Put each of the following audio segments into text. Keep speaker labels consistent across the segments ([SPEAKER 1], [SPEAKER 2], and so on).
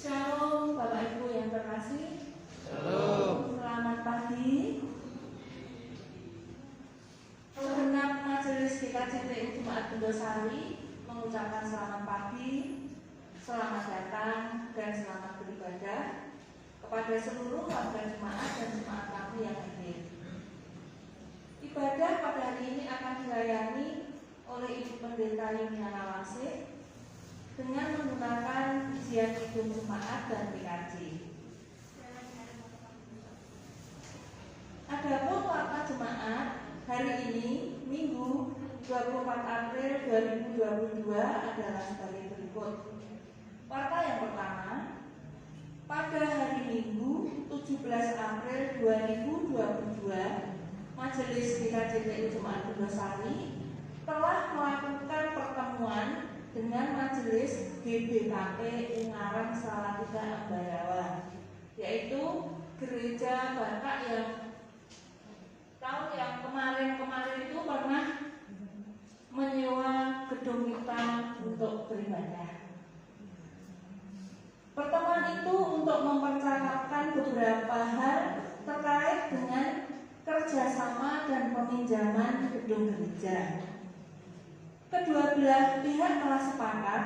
[SPEAKER 1] Shalom Bapak Ibu yang terkasih.
[SPEAKER 2] Shalom.
[SPEAKER 1] Selamat pagi. Segenap majelis GKJTU Jemaat Bundosari mengucapkan selamat pagi, selamat datang dan selamat beribadah kepada seluruh warga jemaat dan jemaat tamu yang hadir. Ibadah pada hari ini akan dilayani oleh Ibu Pendeta Yuliana Wangsih dengan menggunakan ujian hidup jemaat dan PKJ. Adapun warta jemaat hari ini Minggu 24 April 2022 adalah sebagai berikut. Warta yang pertama, pada hari Minggu 17 April 2022, Majelis GKJTU Jemaat Bundosari telah melakukan pertemuan dengan Majelis GBKP Ungaran Salatiga Ambarawa, yaitu gereja Batak yang tahun yang kemarin itu pernah menyewa gedung kita untuk beribadah. Pertemuan itu untuk mempercakapkan beberapa hal terkait dengan kerjasama dan peminjaman gedung gereja. Kedua belah pihak telah sepakat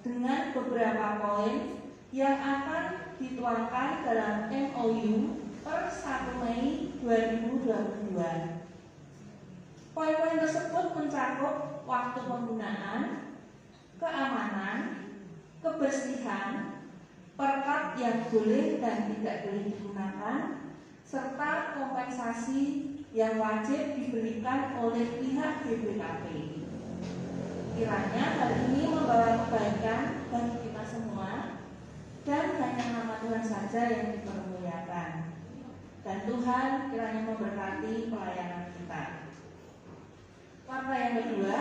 [SPEAKER 1] dengan beberapa poin yang akan dituangkan dalam MOU per 1 Mei 2022. Poin-poin tersebut mencakup waktu penggunaan, keamanan, kebersihan, perkat yang boleh dan tidak boleh digunakan, serta kompensasi yang wajib diberikan oleh pihak GBKP. Kiranya hal ini membawa kebaikan bagi kita semua dan hanya nama Tuhan saja yang dipermuliakan. Dan Tuhan kiranya memberkati pelayanan kita. Warta yang kedua,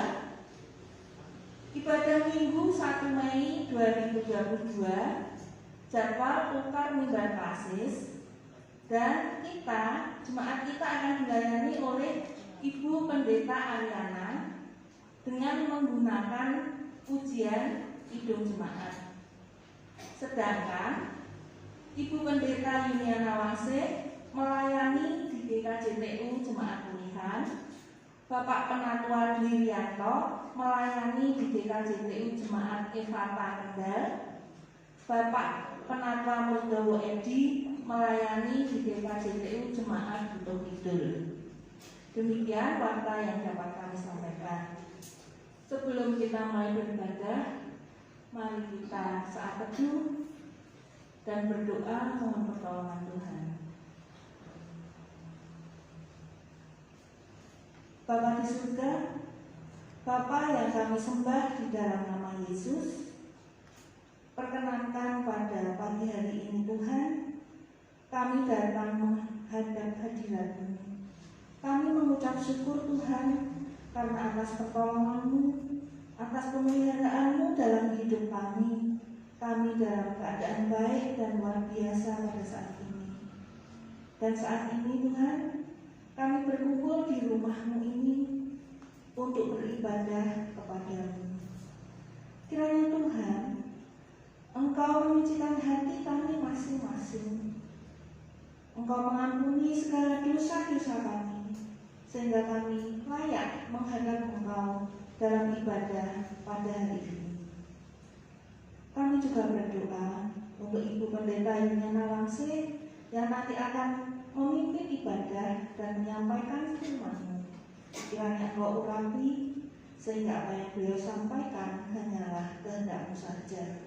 [SPEAKER 1] ibadah Minggu 1 Mei 2022, jadwal tukar mimbar klasis, dan jemaat kita akan dilayani oleh Ibu Pendeta Ariana dengan menggunakan ujian hidup jemaat. Sedangkan Ibu Pendeta Yuliana Wangsih melayani di GKJTU Jemaat Pilihan, Bapak Penatua Dwi Rianto melayani di GKJTU Jemaat Efata Kendal, Bapak Penatua Murdowo Edi melayani di GKJTU Jemaat Butuh Kidul. Demikian warta yang dapat kami sampaikan. Sebelum kita mulai beribadah, mari kita saat teduh dan berdoa mohon pertolongan Tuhan. Bapa di surga, Bapa yang kami sembah di dalam nama Yesus, perkenankan pada pagi hari ini Tuhan, kami datang menghadap hadirat-Mu. Kami mengucap syukur Tuhan karena atas pertolongan-Mu, atas pemeliharaanmu dalam hidup kami dalam keadaan baik dan luar biasa pada saat ini. Dan saat ini Tuhan, kami berkumpul di rumah-Mu ini untuk beribadah kepada-Mu. Kiranya Tuhan, Engkau menyucikan hati kami masing-masing. Engkau mengampuni segala dosa-dosa kami, sehingga kami layak menghadap Engkau dalam ibadah pada hari ini. Kami juga berdoa untuk Ibu Pendeta Yuliana Wangsih yang nanti akan memimpin ibadah dan menyampaikan firman-Mu. Kiranya Engkau urapi sehingga apa yang beliau sampaikan hanyalah kehendak-Mu saja.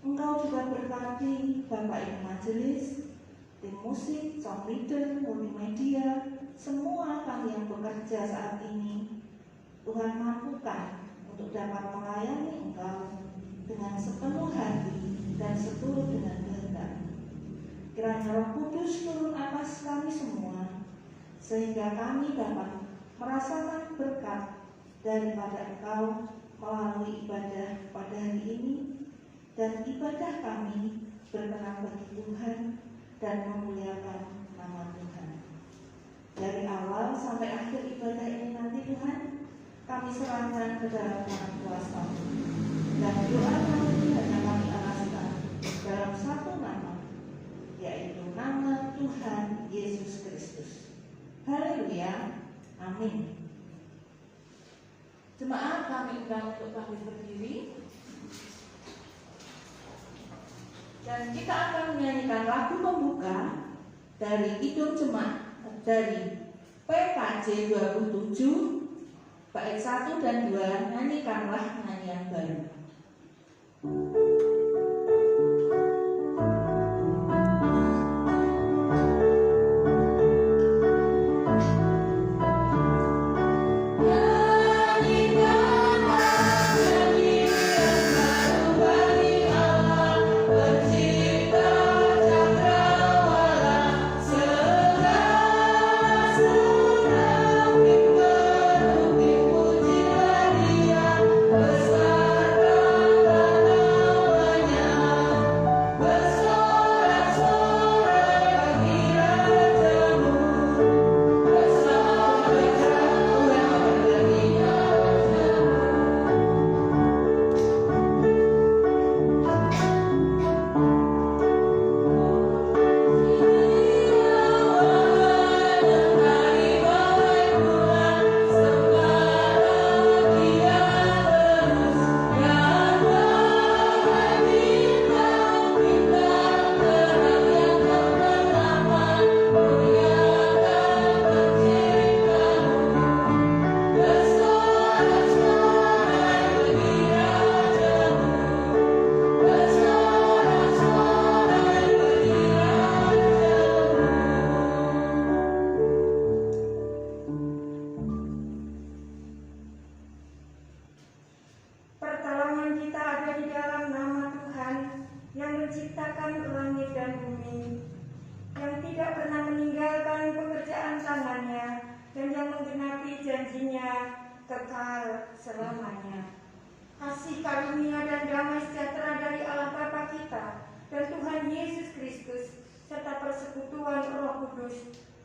[SPEAKER 1] Engkau juga berkati Bapak Ibu Majelis, tim musik, sound leader, multimedia, semua kami yang bekerja saat ini. Tuhan mampukan untuk dapat melayani Engkau dengan sepenuh hati dan seturut dengan kehendak. Kiranya Roh Kudus turun atas kami semua, sehingga kami dapat merasakan berkat daripada Engkau melalui ibadah pada hari ini, dan ibadah kami berkenan bagi Tuhan dan memuliakan nama Tuhan. Dari awal sampai akhir ibadah ini nanti Tuhan, kami serahkan ke dalam tangan kuasa. Dan doa kami hanya kami alaskan dalam Tuhan Yesus Kristus. Haleluya, amin. Jemaat, kami undang untuk bangkit berdiri dan kita akan menyanyikan lagu pembuka dari Kidung Jemaat dari PKJ 27 bait 1 dan 2, nyanyikanlah nyanyian baru.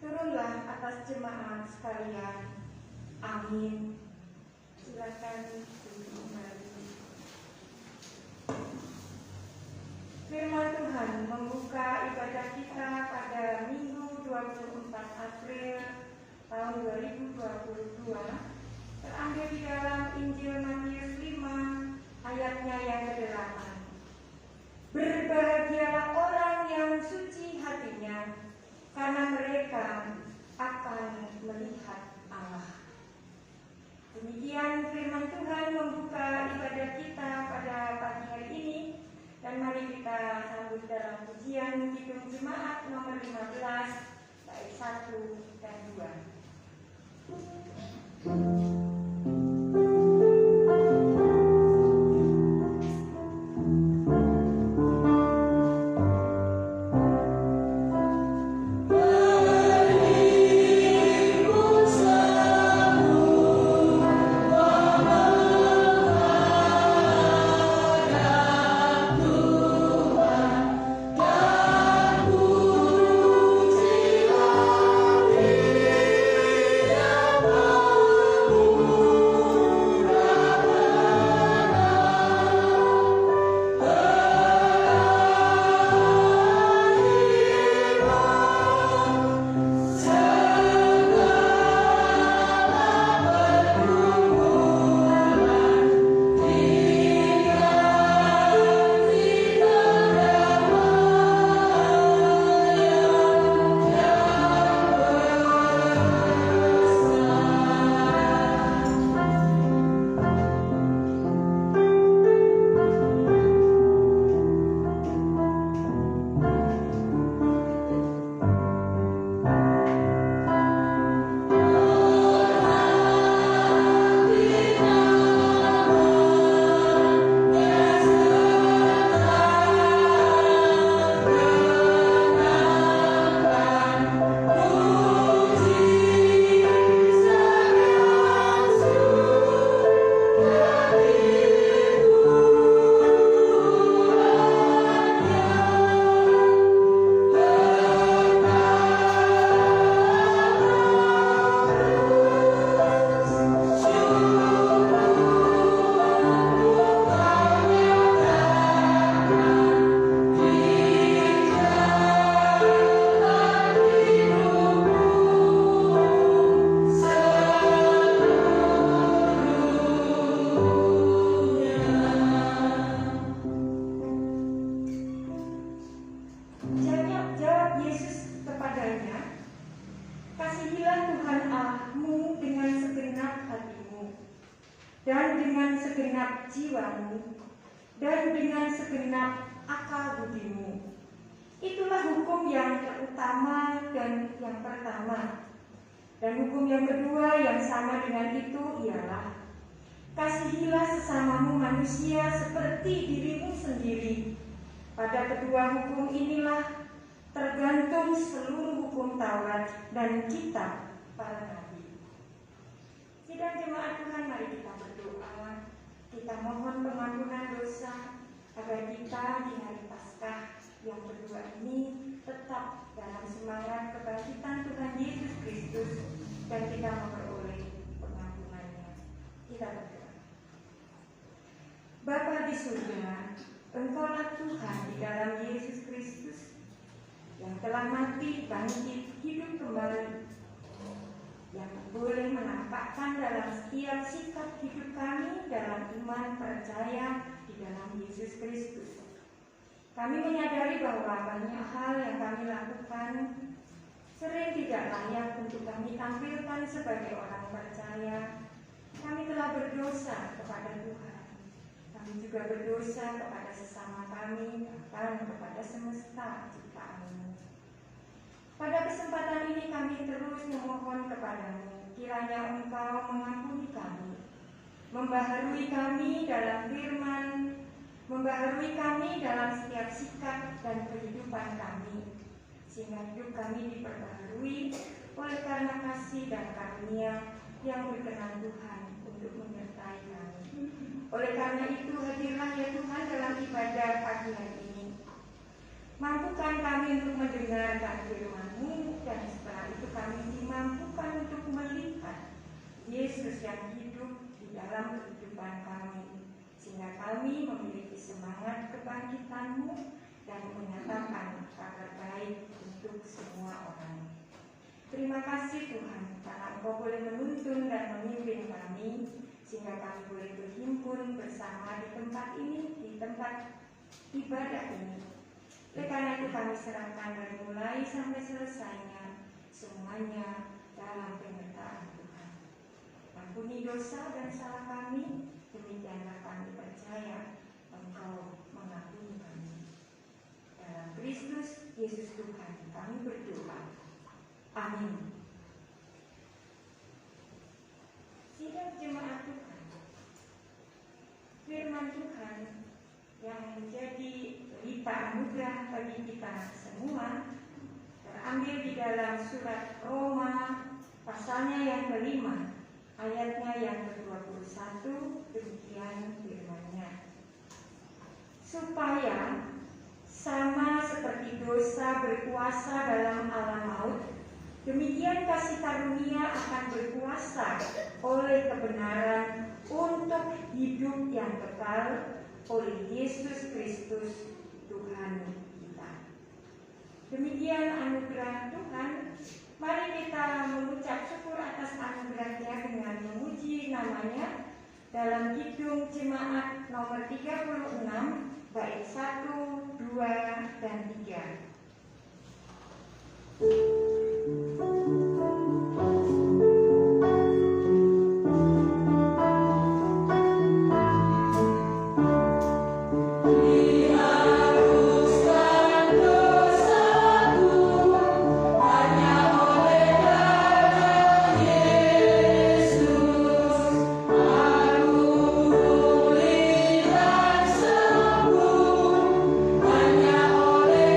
[SPEAKER 1] Turunlah atas jemaat sekalian. Amin. Silakan duduk kembali. Firman Tuhan membuka ibadah kita pada Minggu 24 April tahun 2022, terambil di dalam Injil Matius 5 ayatnya yang ke-8. Berbahagialah orang yang suci hatinya, karena mereka akan melihat Allah. Demikian firman Tuhan membuka ibadah kita pada pagi hari ini, dan mari kita sambut dalam pujian Kidung Jemaat nomor 15 bait 1 dan 2.
[SPEAKER 2] Oh dengan segenap akal budimu. Itulah hukum yang terutama dan yang pertama. Dan hukum yang kedua yang sama dengan itu ialah kasihilah sesamamu manusia seperti dirimu sendiri. Pada kedua hukum inilah tergantung seluruh hukum Taurat dan kitab para nabi. Sidang jemaat Tuhan, mari kita berdoa. Kita mohon pengampunan dosa agar kita di hari Paskah yang kedua ini tetap dalam semangat kebangkitan Tuhan Yesus Kristus dan kita memperoleh pengampunannya. Kita berdoa. Bapa di surga, Engkaulah Tuhan di dalam Yesus Kristus yang telah mati, bangkit, hidup kembali, yang boleh menampakkan dalam setiap sikap hidup kami dalam iman percaya di dalam Yesus Kristus. Kami menyadari bahwa banyak hal yang kami lakukan sering tidak layak untuk kami tampilkan sebagai orang percaya. Kami telah berdosa kepada Tuhan. Kami juga berdosa kepada sesama kami, bahkan kepada semesta ciptaan-Mu. Pada kesempatan ini kami terus memohon kepadamu, kiranya Engkau mengampuni kami, membaharui kami dalam firman, membaharui kami dalam setiap sikap dan kehidupan kami, sehingga hidup kami diperbaharui oleh karena kasih dan karunia yang berkenan Tuhan untuk menyertai kami. Oleh karena itu, hadirlah ya Tuhan dalam ibadah pagi hari ini. Mampukan kami untuk mendengarkan firman-Mu, dan setelah itu kami dimampukan untuk melihat Yesus yang hidup di dalam kehidupan kami, sehingga kami memiliki semangat kebangkitan-Mu dan menyatakan kabar baik untuk semua orang. Terima kasih Tuhan, karena Engkau boleh menuntun dan memimpin kami, sehingga kami boleh berhimpun bersama di tempat ini, di tempat ibadah ini. Oleh karena itu kami serahkan dari mulai sampai selesainya semuanya dalam penyertaan Tuhan. Ampuni dosa dan salah kami, demikianlah kami percaya Engkau mengampuni kami. Dalam Kristus Yesus Tuhan kami berdoa. Amin. Sidang jemaat Tuhan, firman Tuhan yang menjadi berita anugerah bagi kita semua terambil di dalam surat Roma pasalnya yang kelima, ayatnya yang ke-21. Demikian firman-Nya. Supaya sama seperti dosa berkuasa dalam alam maut, demikian kasih karunia akan berkuasa oleh kebenaran untuk hidup yang kekal oleh Yesus Kristus Tuhan kita. Demikian anugerah Tuhan. Mari kita mengucap syukur atas anugerahnya dengan memuji namanya dalam Kidung Jemaat nomor 36 bait 1, 2, dan 3.
[SPEAKER 3] Hanya oleh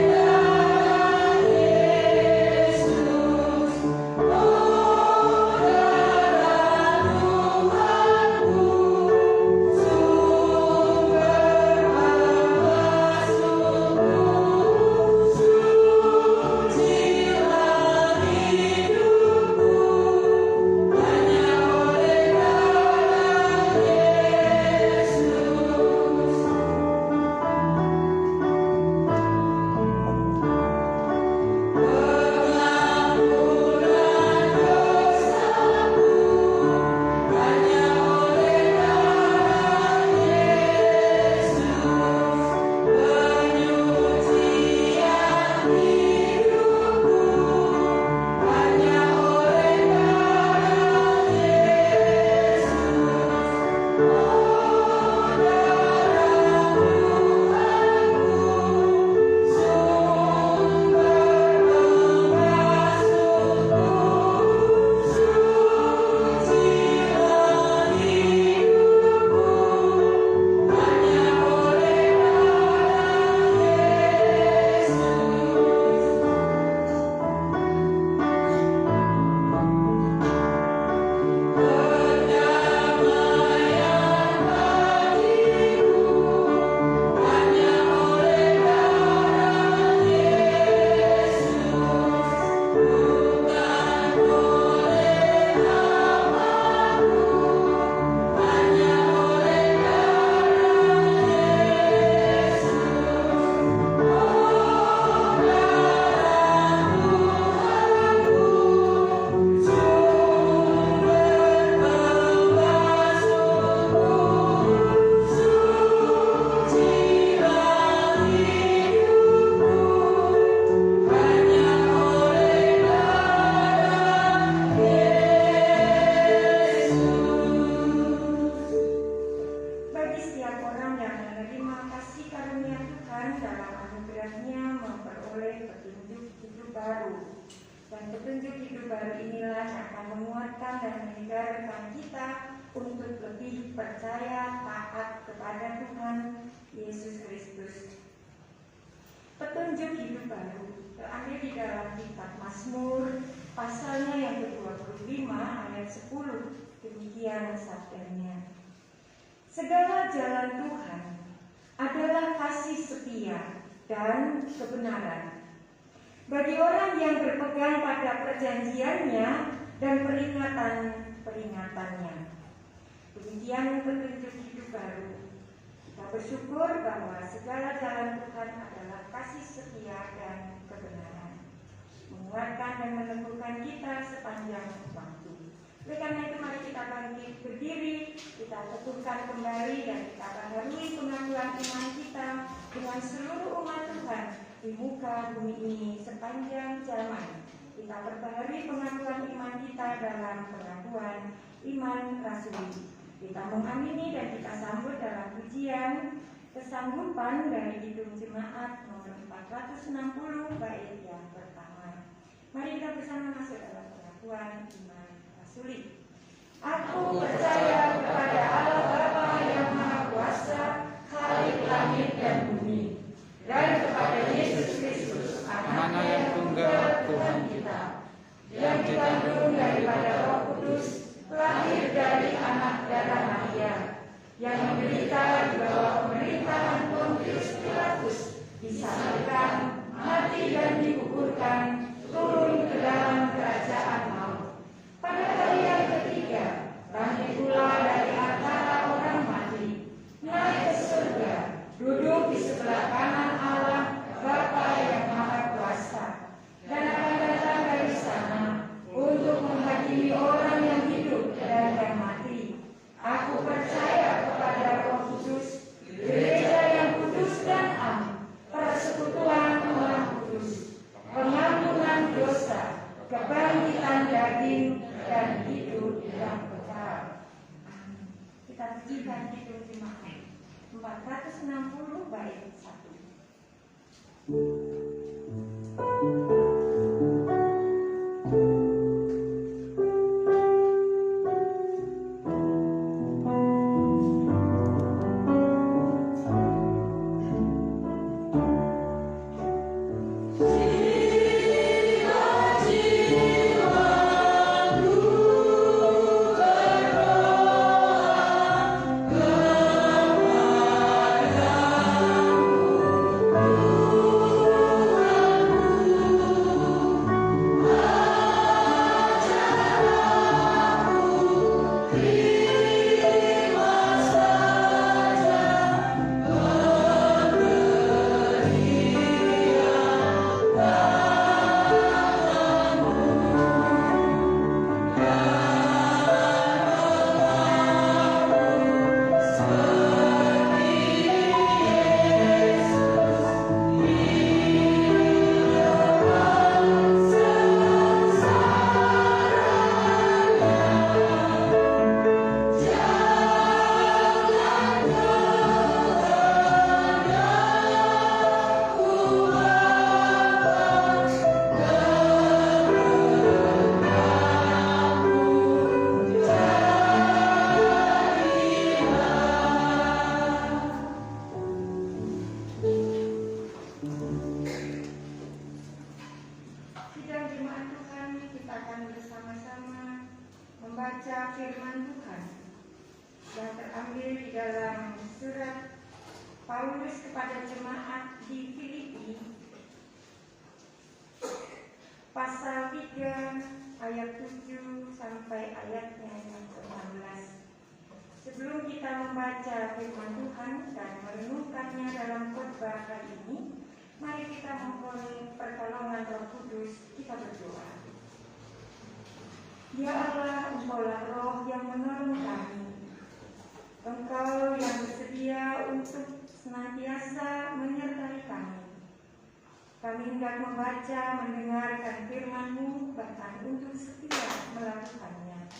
[SPEAKER 2] Dan petunjuk hidup baru inilah yang akan menguatkan dan menyegarkan kita untuk lebih percaya taat kepada Tuhan Yesus Kristus. Petunjuk hidup baru terambil di dalam kitab Mazmur pasalnya yang ke-25 ayat 10. Demikian sabdanya. Segala jalan Tuhan adalah kasih setia dan kebenaran bagi orang yang berpegang pada perjanjiannya dan peringatan-peringatannya. Demikian petunjuk hidup baru. Kita bersyukur bahwa segala jalan Tuhan adalah kasih setia dan kebenaran, menguatkan dan meneguhkan kita sepanjang waktu. Oleh karena itu mari kita bangkit berdiri, kita teguhkan kembali dan kita baharui pengakuan iman kita dengan seluruh umat Tuhan di muka bumi ini sepanjang zaman. Kita perbaharui pengakuan iman kita dalam pengakuan iman rasuli. Kita mengamini dan kita sambut dalam pujian kesanggupan dari Kidung Jemaat nomor 460 bait yang pertama. Mari kita bersama masuk dalam pengakuan iman rasuli. Aku percaya kepada Allah Bapa yang Maha Kuasa, Khalik langit dan bumi, dan kepada Yesus Kristus, Anak yang tunggal Tuhan kita, yang dikandung daripada Roh Kudus, lahir dari anak darah Maria, yang menderita di bawah pemerintahan Pontius Pilatus, disalibkan, mati dan dikuburkan, turun ke dalam kerajaan maut. Pada hari yang ketiga, bangkit pula dari antara orang mati, naik ke surga, duduk di sebelah kanan Allah Bapa yang Maha Kuasa, dan akan datang dari sana untuk menghakimi orang yang hidup dan yang mati. Aku percaya kepada Roh Kudus, gereja yang kudus dan am, persekutuan orang kudus, pengampunan dosa, kebangkitan daging, dan hidup yang kekal. Amin. Kita pujikan Kidung Jemaat 460 bait 1. Ya Allah, Engkaulah Roh yang menolong kami. Engkau yang bersedia untuk senantiasa menyertai kami. Kami hendak membaca, mendengarkan firman-Mu, bahkan untuk setia melakukannya.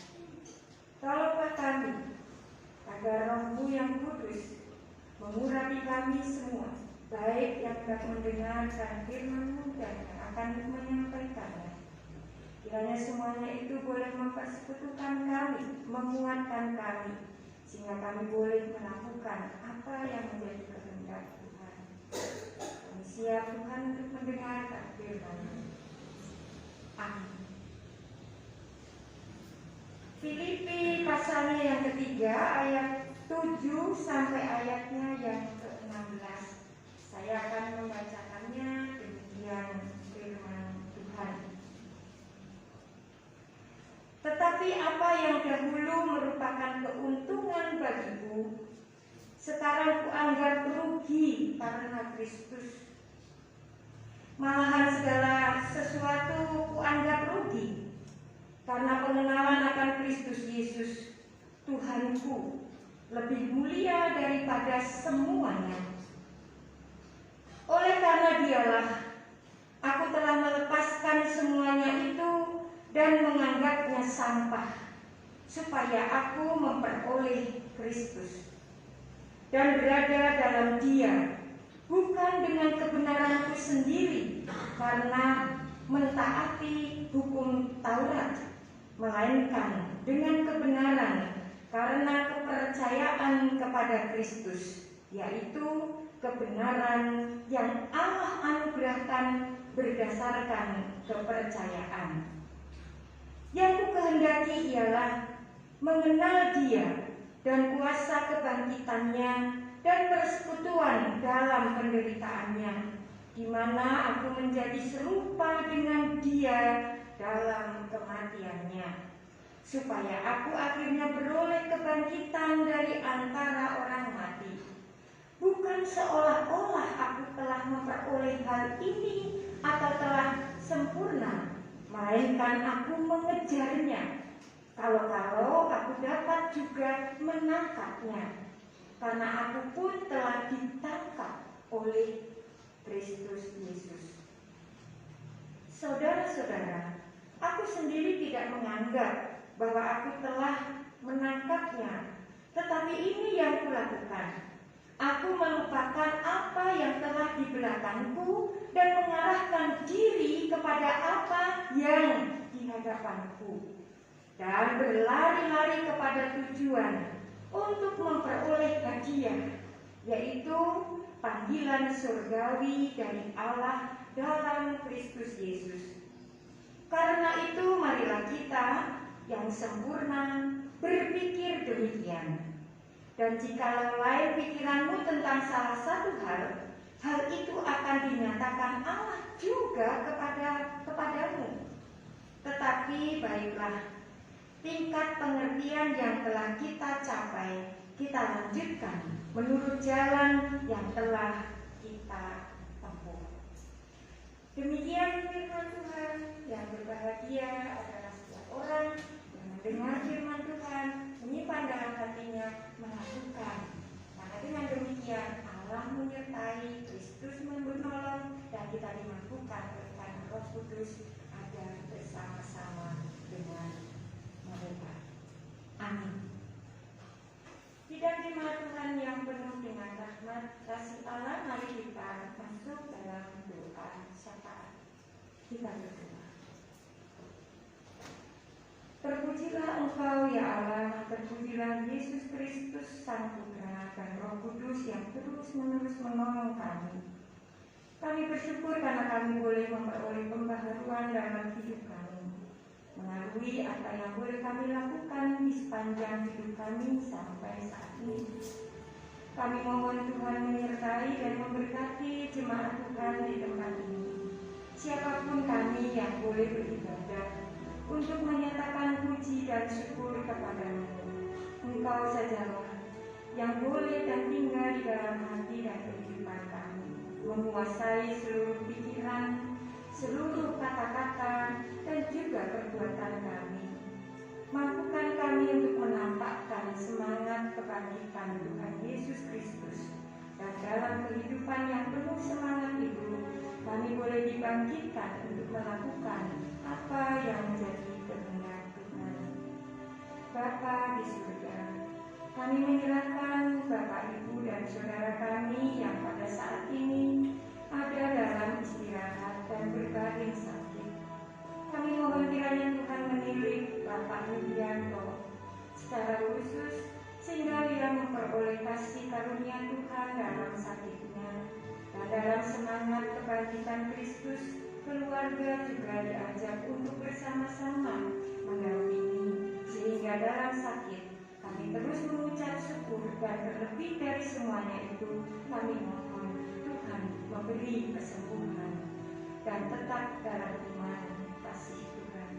[SPEAKER 2] Tolonglah kami, agar Roh-Mu yang kudus mengurapi kami semua, baik yang hendak mendengarkan firman-Mu dan yang akan menyampaikannya. Kiranya semuanya itu boleh mempersekutukan kami, menguatkan kami, sehingga kami boleh melakukan apa yang menjadi kehendak Tuhan. Kami siap Tuhan untuk mendengarkan firman-Mu. Amin. Filipi pasalnya yang ketiga, ayat 7 sampai ayatnya yang ke-16. Saya akan membacakannya, demikian firman Tuhan. Tetapi apa yang dahulu merupakan keuntungan bagiku, sekarang kuanggap rugi karena Kristus. Malahan segala sesuatu kuanggap rugi karena pengenalan akan Kristus Yesus, Tuhanku, lebih mulia daripada semuanya. Oleh karena Dialah, aku telah melepaskan semuanya itu dan menganggapnya sampah, supaya aku memperoleh Kristus dan berada dalam Dia, bukan dengan kebenaranku sendiri karena mentaati hukum Taurat, melainkan dengan kebenaran karena kepercayaan kepada Kristus, yaitu kebenaran yang Allah anugerahkan berdasarkan kepercayaan. Yang kukehendaki ialah mengenal Dia dan kuasa kebangkitannya dan persekutuan dalam penderitaannya, di mana aku menjadi serupa dengan Dia dalam kematiannya, supaya aku akhirnya beroleh kebangkitan dari antara orang mati. Bukan seolah-olah aku telah memperoleh hal ini atau telah sempurna, melainkan aku mengejarnya, kalau-kalau aku dapat juga menangkapnya, karena aku pun telah ditangkap oleh Kristus Yesus. Saudara-saudara, aku sendiri tidak menganggap bahwa aku telah menangkapnya, tetapi ini yang kulakukan. Aku melupakan apa yang telah di belakangku dan mengarahkan diri kepada apa yang di hadapanku, dan berlari-lari kepada tujuan untuk memperoleh hadiah, yaitu panggilan surgawi dari Allah dalam Kristus Yesus. Karena itu marilah kita yang sempurna berpikir demikian. Dan jikalau lain pikiranmu tentang salah satu hal itu akan dinyatakan Allah juga kepadamu. Tetapi baiklah, tingkat pengertian yang telah kita capai, kita lanjutkan menurut jalan yang telah kita tempuh. Demikian firman Tuhan. Yang berbahagia adalah setiap orang yang mendengar firman Tuhan, menyimpan dalam hatinya, melakukan. Karena dengan demikian Allah menyertai, Kristus menolong, dan kita dimampukan oleh Roh Kudus agar bersama-sama dengan mereka. Amin. Tidak terima Tuhan yang penuh dengan rahmat kasih Allah, mari kita masuk dalam doa syafaat. Kita berdoa. Terpujilah Engkau ya Allah, terpujilah Yesus Kristus Sang Putra dan Roh Kudus yang terus-menerus menolong kami. Kami bersyukur karena kami boleh memperoleh pembaharuan dalam hidup kami, melalui apa yang boleh kami lakukan di sepanjang hidup kami sampai saat ini. Kami mohon Tuhan menyertai dan memberkati jemaat Tuhan di tempat ini. Siapapun kami yang boleh beribadah untuk menyatakan puji dan syukur kepadamu. Engkau sajalah yang boleh dan tinggal di dalam hati dan kehidupan kami, menguasai seluruh pikiran, seluruh kata-kata, dan juga perbuatan kami. Mampukan kami untuk menampakkan semangat kebangkitan Tuhan Yesus Kristus, dan dalam kehidupan yang penuh semangat itu, kami boleh dibangkitkan untuk melakukan apa yang menjadi kehendak Tuhan. Bapa di surga, kami menyerahkan Bapak, Ibu, dan saudara kami yang pada saat ini ada dalam istirahat dan berbaring sakit. Kami mohon kiranya Kristus, keluarga juga diajak untuk bersama-sama mendampingi, sehingga dalam sakit kami terus mengucap syukur, dan terlebih dari semuanya itu kami mohon Tuhan memberi kesembuhan dan tetap dalam iman kasih Tuhan.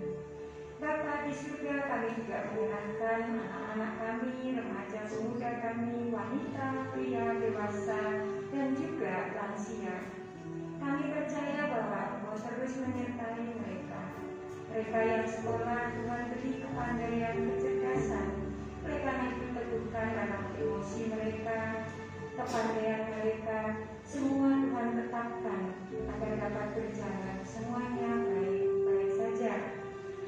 [SPEAKER 2] Bapa di surga, kami juga menyerahkan anak-anak kami, remaja pemuda kami, wanita, pria, dewasa, dan juga lansia. Kami percaya bahwa Engkau terus menyertai mereka. Mereka yang sekolah, Tuhan beri kepandaian, kecerdasan. Oleh karena itu teguhkan dalam emosi mereka, kepandaian mereka, semua Tuhan tetapkan agar dapat berjalan semuanya baik-baik saja.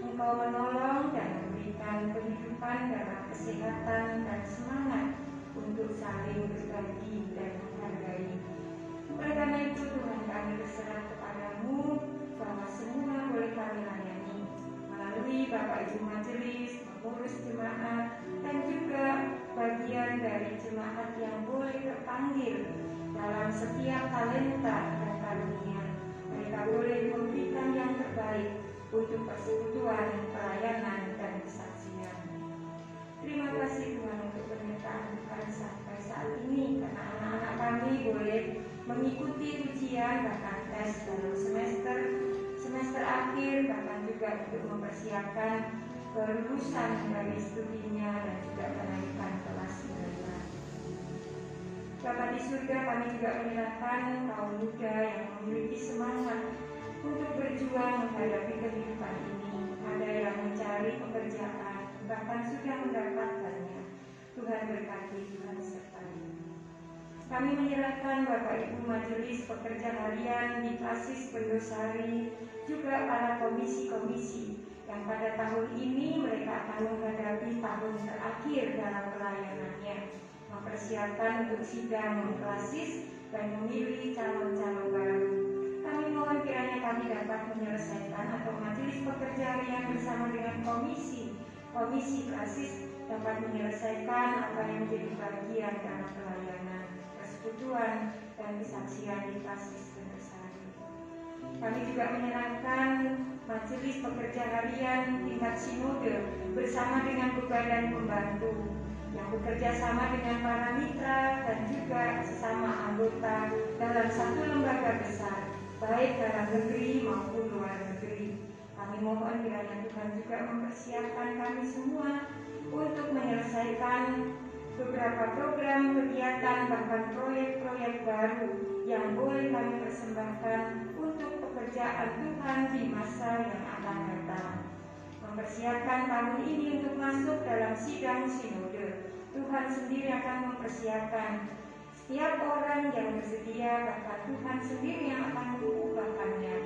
[SPEAKER 2] Engkau menolong dan memberikan kehidupan dalam kesehatan dan semangat untuk saling berbagi dan menghargai. Oleh karena itu Tuhan, kami berserah kepadamu bahwa semua boleh kami layani melalui Bapak Ibu Majelis, pengurus jemaat, dan juga bagian dari jemaat yang boleh terpanggil dalam setiap talenta dan karunia. Mereka boleh memberikan yang terbaik untuk persekutuan, pelayanan, dan kesaksian. Terima kasih Tuhan untuk penyertaan Tuhan sampai saat ini, karena anak-anak kami boleh mengikuti ujian bahkan tes dalam semester akhir, bahkan juga untuk mempersiapkan kelulusan dari studinya dan juga kenaikan kelas mereka. Bapa di surga, kami juga menyerahkan kaum muda yang memiliki semangat untuk berjuang menghadapi kehidupan ini. Ada yang mencari pekerjaan, bahkan sudah mendapatkannya. Tuhan berkati, Tuhan sertai. Kami menyerahkan Bapak Ibu Majelis Pekerja Harian di Klasis Pendosari, juga para komisi-komisi yang pada tahun ini mereka akan menghadapi tahun terakhir dalam pelayanannya, mempersiapkan untuk sidang klasis dan memilih calon-calon baru. Kami mohon kiranya kami dapat menyelesaikan, atau Majelis Pekerja Harian bersama dengan komisi klasis dapat menyelesaikan apa yang menjadi bagian dalam pelayanan, persekutuan, dan kesaksian di Klasis Pendosari. Kami juga menyerahkan Majelis Pekerja Harian tingkat sinode bersama dengan badan pembantu yang bekerja sama dengan para mitra dan juga sesama anggota dalam satu lembaga besar, baik dalam negeri maupun luar negeri. Kami mohon kiranya Tuhan juga mempersiapkan kami semua untuk menyelesaikan beberapa program, kegiatan, bahkan proyek-proyek baru yang boleh kami persembahkan untuk pekerjaan Tuhan di masa yang akan datang. Mempersiapkan tahun ini untuk masuk dalam sidang sinode. Tuhan sendiri akan mempersiapkan setiap orang yang bersedia, bahkan Tuhan sendiri yang akan mengubahkannya.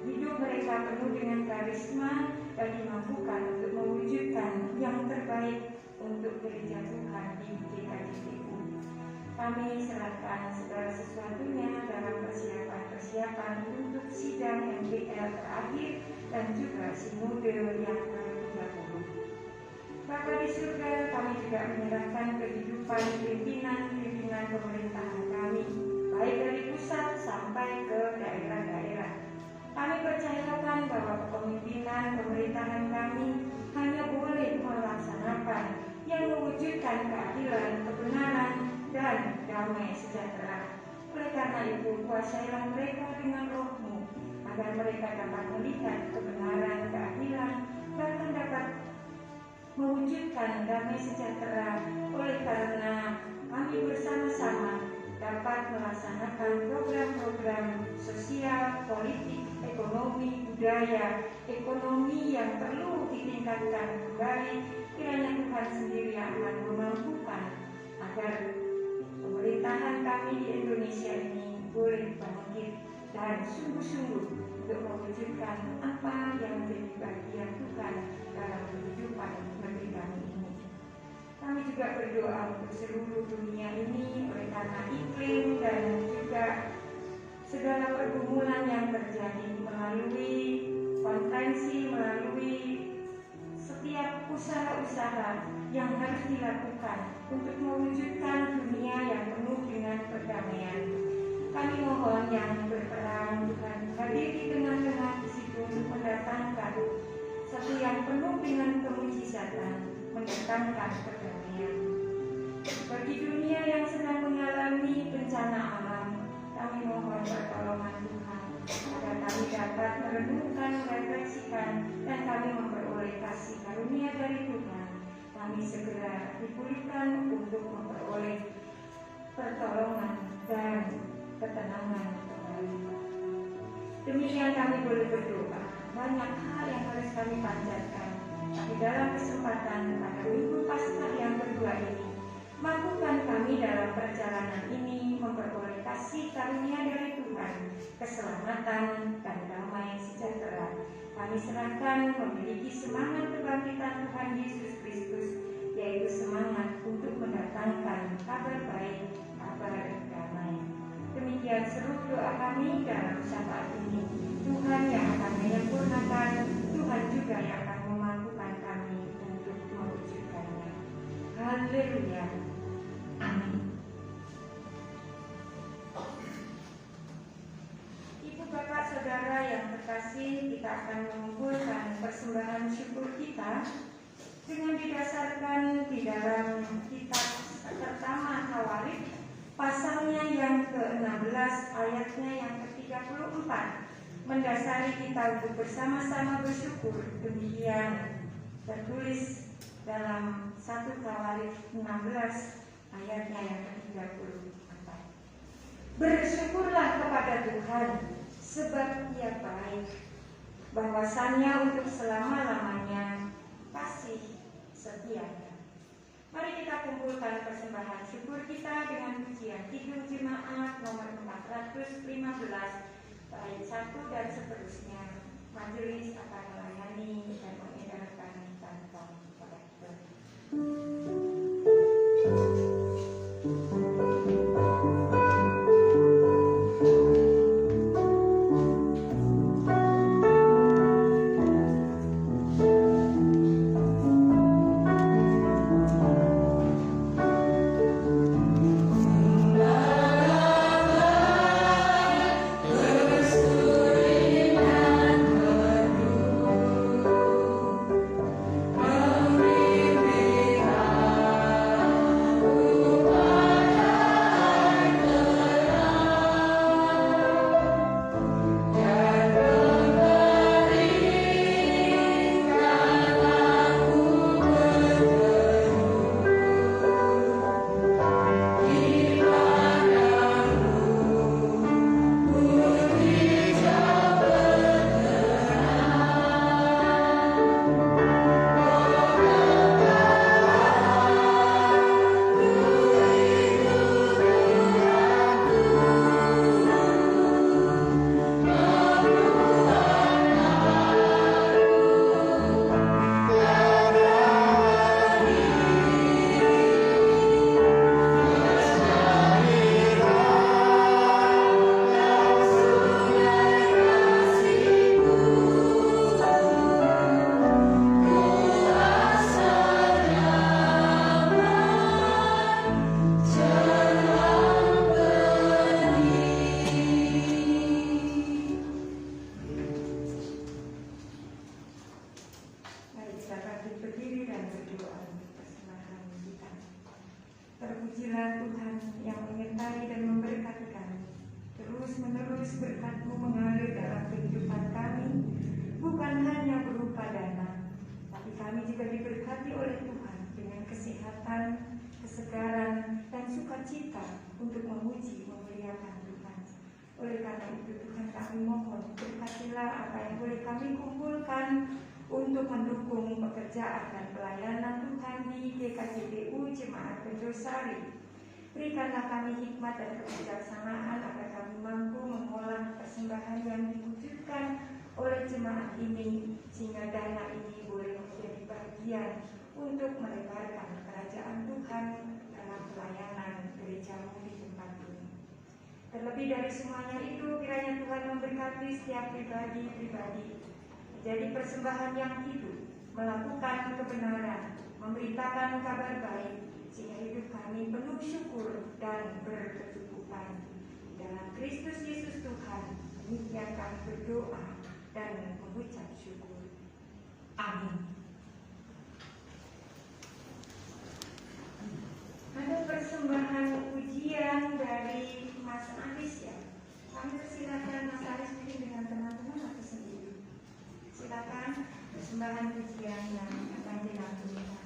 [SPEAKER 2] Hidup mereka penuh dengan karisma dan dimampukan untuk mewujudkan yang terbaik untuk gereja Tuhan di GKJPU. Kami serahkan segala sesuatunya dalam persiapan untuk sidang MPL terakhir dan juga sinode yang ke-30. Bapa di surga, kami juga menyerahkan kehidupan pimpinan pemerintahan kami, baik dari pusat sampai ke daerah-daerah. Kami percayakan bahwa kepemimpinan pemerintahan kami hanya boleh melaksanakan yang mewujudkan keadilan, kebenaran, dan damai sejahtera. Oleh karena itu, kuasailah mereka dengan Roh-Mu, agar mereka dapat melihat kebenaran, keadilan, bahkan dapat mewujudkan damai sejahtera. Oleh karena kami bersama-sama dapat melaksanakan program-program sosial, politik, ekonomi, budaya, ekonomi yang perlu ditingkatkan kembali. Kiranya Tuhan sendiri yang akan memampukan agar pemerintahan kami di Indonesia ini boleh bangkit dan sungguh-sungguh untuk mewujudkan apa yang menjadi bagian Tuhan dalam kehidupan negeri kami ini. Kami juga berdoa untuk seluruh dunia ini, oleh karena iklim dan juga segala pergumulan yang terjadi melalui konferensi, melalui setiap usaha-usaha yang harus dilakukan untuk mewujudkan dunia yang penuh dengan perdamaian. Kami mohon yang berperang, Tuhan hadir di tengah-tengah di situ untuk mendatangkan satu yang penuh dengan kemujizatan, mendatangkan perdamaian. Bagi dunia yang sedang mengalami bencana alam, kami mohon pertolongan Tuhan agar kami dapat merenungkan, merefleksikan, dan kami memperoleh kasih karunia dari Tuhan. Kami segera dipulihkan untuk memperoleh pertolongan dan ketenangan kembali. Demikian kami boleh berdoa. Banyak hal yang harus kami panjatkan, tapi dalam kesempatan pada Minggu Paskah yang kedua ini, mampukan kami dalam perjalanan ini memperoleh kasih karunia dari Tuhan, keselamatan dan damai sejahtera. Kami serahkan memiliki semangat kebangkitan Tuhan Yesus Kristus, yaitu semangat untuk mendatangkan kabar baik, kabar damai. Demikian seru doa kami dalam syafaat ini. Tuhan yang akan menyempurnakan, Tuhan juga yang akan memampukan kami untuk mewujudkannya. Haleluya. Amin. Ibu bapak saudara yang terkasih, kita akan mengumpulkan persembahan syukur kita dengan didasarkan di dalam kitab pertama Tawarikh, pasalnya yang ke-16 ayatnya yang ke-34, mendasari kita untuk bersama-sama bersyukur. Demikian tertulis dalam 1 Tawarikh 16 ayatnya yang ke-34. Bersyukurlah kepada Tuhan, sebab Ia baik, bahwasannya untuk selama-lamanya kasih setianya. Mari kita kumpulkan persembahan syukur kita dengan pujian Kidung Jemaat nomor 415 bait 1 dan seterusnya. Majelis akan melayani dan mengedarkan tanpa kolektor. Terpujilah Tuhan yang menyertai dan memberkati kami. Terus-menerus berkat-Mu mengalir dalam kehidupan kami, bukan hanya berupa dana, tapi kami juga diberkati oleh Tuhan dengan kesehatan, kesegaran, dan sukacita untuk memuji, memuliakan Tuhan. Oleh karena itu Tuhan, kami mohon berkatilah apa yang boleh kami kumpulkan untuk mendukung pekerjaan dan pelayanan Tuhan di GKJPU Jemaat Pendosari. Berikanlah kami hikmat dan kebijaksanaan agar kami mampu mengolah persembahan yang diwujudkan oleh jemaat ini, sehingga dana ini boleh menjadi bagian untuk melebarkan kerajaan Tuhan dalam pelayanan gereja-Mu di tempat ini. Terlebih dari semuanya itu, kiranya Tuhan memberkati setiap pribadi-pribadi jadi persembahan yang hidup, melakukan kebenaran, memberitakan kabar baik, sehingga hidup kami penuh syukur dan berkecukupan. Dalam Kristus Yesus Tuhan Demikian kami berdoa dan mengucap syukur. Amin. Ada persembahan pujian dari Mas Aris ya. Kami persilakan Mas Aris mungkin dengan teman-teman atau sendiri. Silakan persembahan pujian yang akan dilakukan.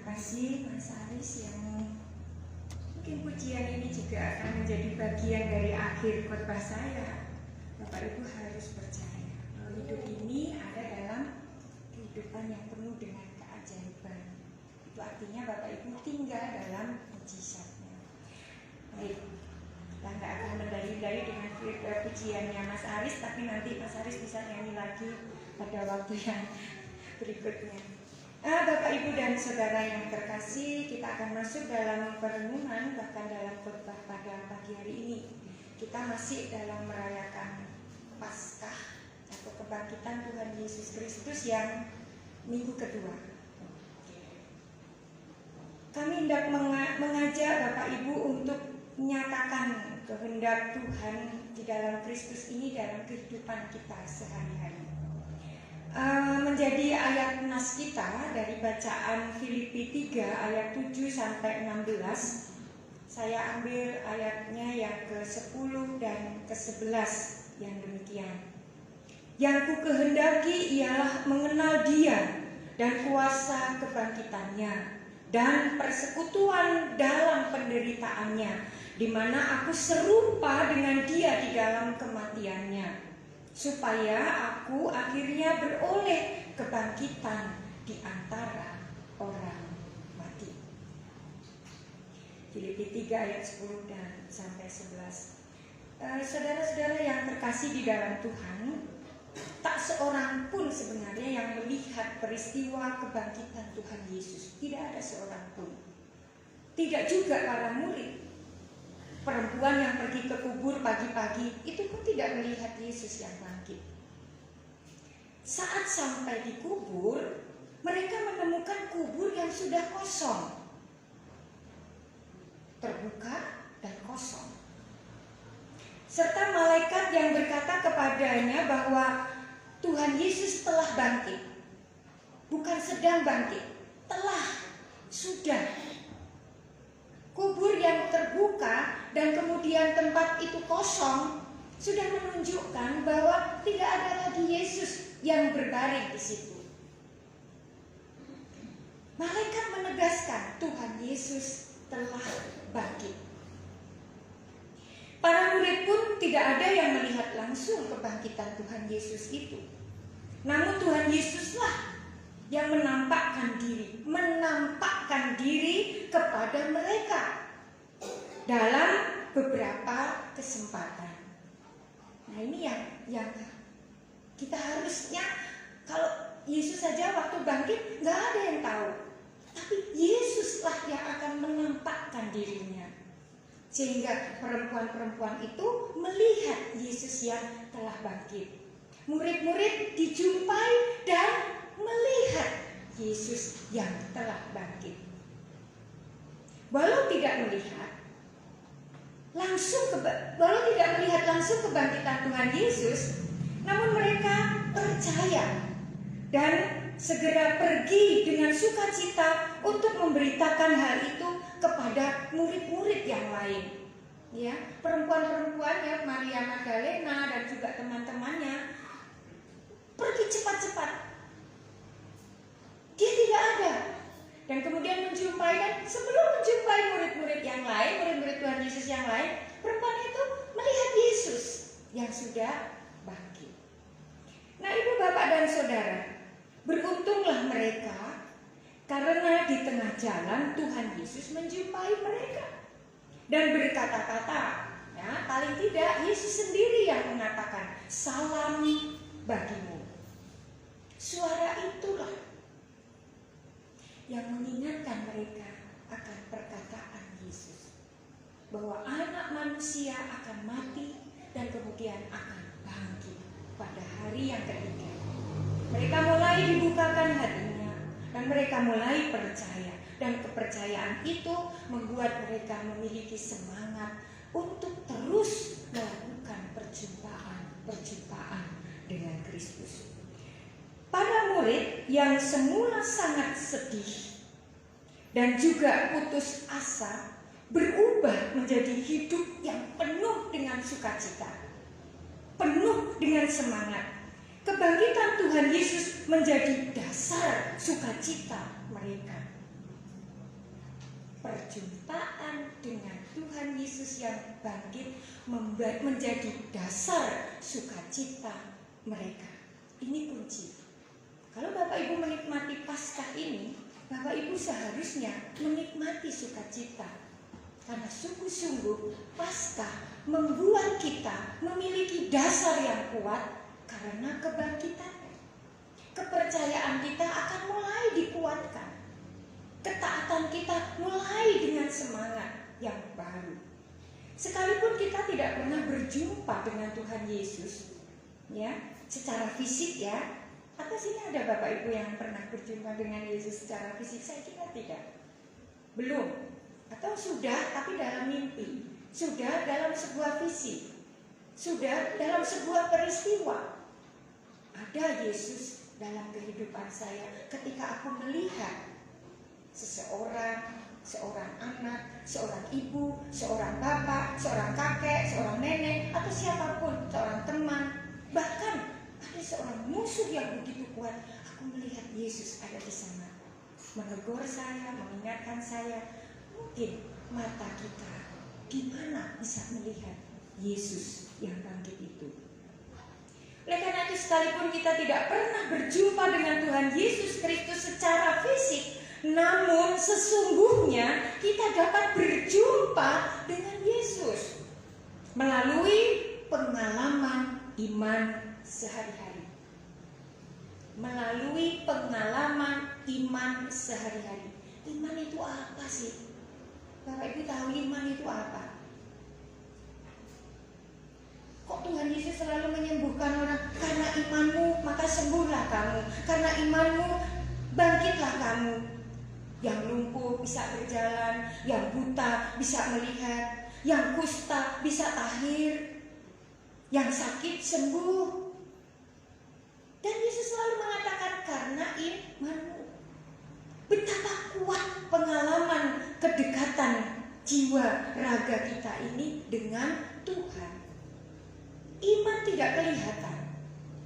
[SPEAKER 2] kasih Mas Aris yang mungkin pujian ini juga akan menjadi bagian dari akhir khotbah saya. Bapak Ibu harus percaya bahwa hidup ini ada dalam kehidupan yang penuh dengan keajaiban. Itu artinya Bapak Ibu tinggal dalam mujizatnya. Baik, kita nggak akan mendalih-dalih dengan pujiannya Mas Aris, tapi nanti Mas Aris bisa nyanyi lagi pada waktu yang berikutnya. Bapak Ibu dan Saudara yang terkasih, kita akan masuk dalam perenungan, bahkan dalam khotbah pada pagi hari ini. Kita masih dalam merayakan Paskah atau kebangkitan Tuhan Yesus Kristus yang minggu kedua. Kami hendak mengajak Bapak Ibu untuk menyatakan kehendak Tuhan di dalam Kristus ini dalam kehidupan kita sehari-hari. Menjadi ayat nas kita dari bacaan Filipi 3 ayat 7 sampai 16. Saya ambil ayatnya yang ke-10 dan ke-11 yang demikian. Yang ku kehendaki ialah mengenal Dia dan kuasa kebangkitannya dan persekutuan dalam penderitaannya, di mana aku serupa dengan Dia di dalam kematiannya, supaya aku akhirnya beroleh kebangkitan di antara orang mati. Filipi 3 ayat 10 dan sampai 11. Saudara-saudara yang terkasih di dalam Tuhan, tak seorang pun sebenarnya yang melihat peristiwa kebangkitan Tuhan Yesus. Tidak ada seorang pun. Tidak juga para murid. Perempuan yang pergi ke kubur pagi-pagi itu pun tidak melihat Yesus yang bangkit. Saat sampai di kubur, mereka menemukan kubur yang sudah kosong, terbuka dan kosong, serta malaikat yang berkata kepadanya bahwa Tuhan Yesus telah bangkit. Bukan sedang bangkit, sudah. Kubur yang terbuka dan kemudian tempat itu kosong sudah menunjukkan bahwa tidak ada lagi Yesus yang berbaring di situ. Malaikat menegaskan Tuhan Yesus telah bangkit. Para murid pun tidak ada yang melihat langsung kebangkitan Tuhan Yesus itu. Namun Tuhan Yesuslah yang menampakkan diri kepada mereka dalam beberapa kesempatan. Nah, ini yang kita harusnya, kalau Yesus saja waktu bangkit nggak ada yang tahu, tapi Yesuslah yang akan menampakkan dirinya, sehingga perempuan-perempuan itu melihat Yesus yang telah bangkit. Murid-murid dijumpai dan melihat Yesus yang telah bangkit. Walau tidak melihat langsung kebangkitan Tuhan Yesus, namun mereka percaya dan segera pergi dengan sukacita untuk memberitakan hal itu kepada murid-murid yang lain. Ya, perempuan-perempuan ya, Maria Magdalena dan juga teman-temannya pergi cepat-cepat. Dia tidak ada. Dan kemudian menjumpai, dan sebelum menjumpai murid-murid yang lain, murid-murid Tuhan Yesus yang lain, perempuan itu melihat Yesus yang sudah bangkit. Nah, Ibu, Bapak, dan Saudara, beruntunglah mereka karena di tengah jalan Tuhan Yesus menjumpai mereka dan berkata-kata, ya, paling tidak Yesus sendiri yang mengatakan, "Salam bagimu." Suara itulah yang mengingatkan mereka akan perkataan Yesus, bahwa anak manusia akan mati dan kemudian akan bangkit pada hari yang ketiga. Mereka mulai dibukakan hatinya dan mereka mulai percaya, dan kepercayaan itu membuat mereka memiliki semangat untuk terus melakukan perjumpaan dengan Kristus. Para murid yang semula sangat sedih dan juga putus asa berubah menjadi hidup yang penuh dengan sukacita, penuh dengan semangat. Kebangkitan Tuhan Yesus menjadi dasar sukacita mereka. perjumpaan dengan Tuhan Yesus yang bangkit menjadi dasar sukacita mereka. Ini kunci. Kalau Bapak Ibu menikmati Paskah ini, Bapak Ibu seharusnya menikmati sukacita. Karena sungguh-sungguh Paskah membuat kita memiliki dasar yang kuat karena kebangkitan. Kepercayaan kita akan mulai dikuatkan. Ketaatan kita mulai dengan semangat yang baru. Sekalipun kita tidak pernah berjumpa dengan Tuhan Yesus, ya, secara fisik ya. Atau sini ada Bapak Ibu yang pernah berjumpa dengan Yesus secara fisik? Saya kira tidak. Belum. Atau sudah tapi dalam mimpi. Sudah dalam sebuah visi. Sudah dalam sebuah peristiwa. Ada Yesus dalam kehidupan saya ketika aku melihat seseorang, seorang anak, seorang ibu, seorang bapak, seorang kakek, seorang nenek, atau siapapun, seorang teman, bahkan ada seorang musuh yang begitu kuat. Aku melihat Yesus ada di sana, menegur saya, mengingatkan saya. Mungkin mata kita di mana bisa melihat Yesus yang bangkit itu. Oleh karena itu, sekalipun kita tidak pernah berjumpa dengan Tuhan Yesus Kristus secara fisik, namun sesungguhnya kita dapat berjumpa dengan Yesus melalui pengalaman iman sehari-hari. Melalui pengalaman iman sehari-hari. Iman itu apa sih? Bapak Ibu tahu iman itu apa? Kok Tuhan Yesus selalu menyembuhkan orang? Karena imanmu maka sembuhlah kamu. Karena imanmu bangkitlah kamu. Yang lumpuh bisa berjalan, yang buta bisa melihat, yang kusta bisa tahir, yang sakit sembuh. Dan Yesus selalu mengatakan karena imanmu. Betapa kuat pengalaman kedekatan jiwa raga kita ini dengan Tuhan. Iman tidak kelihatan,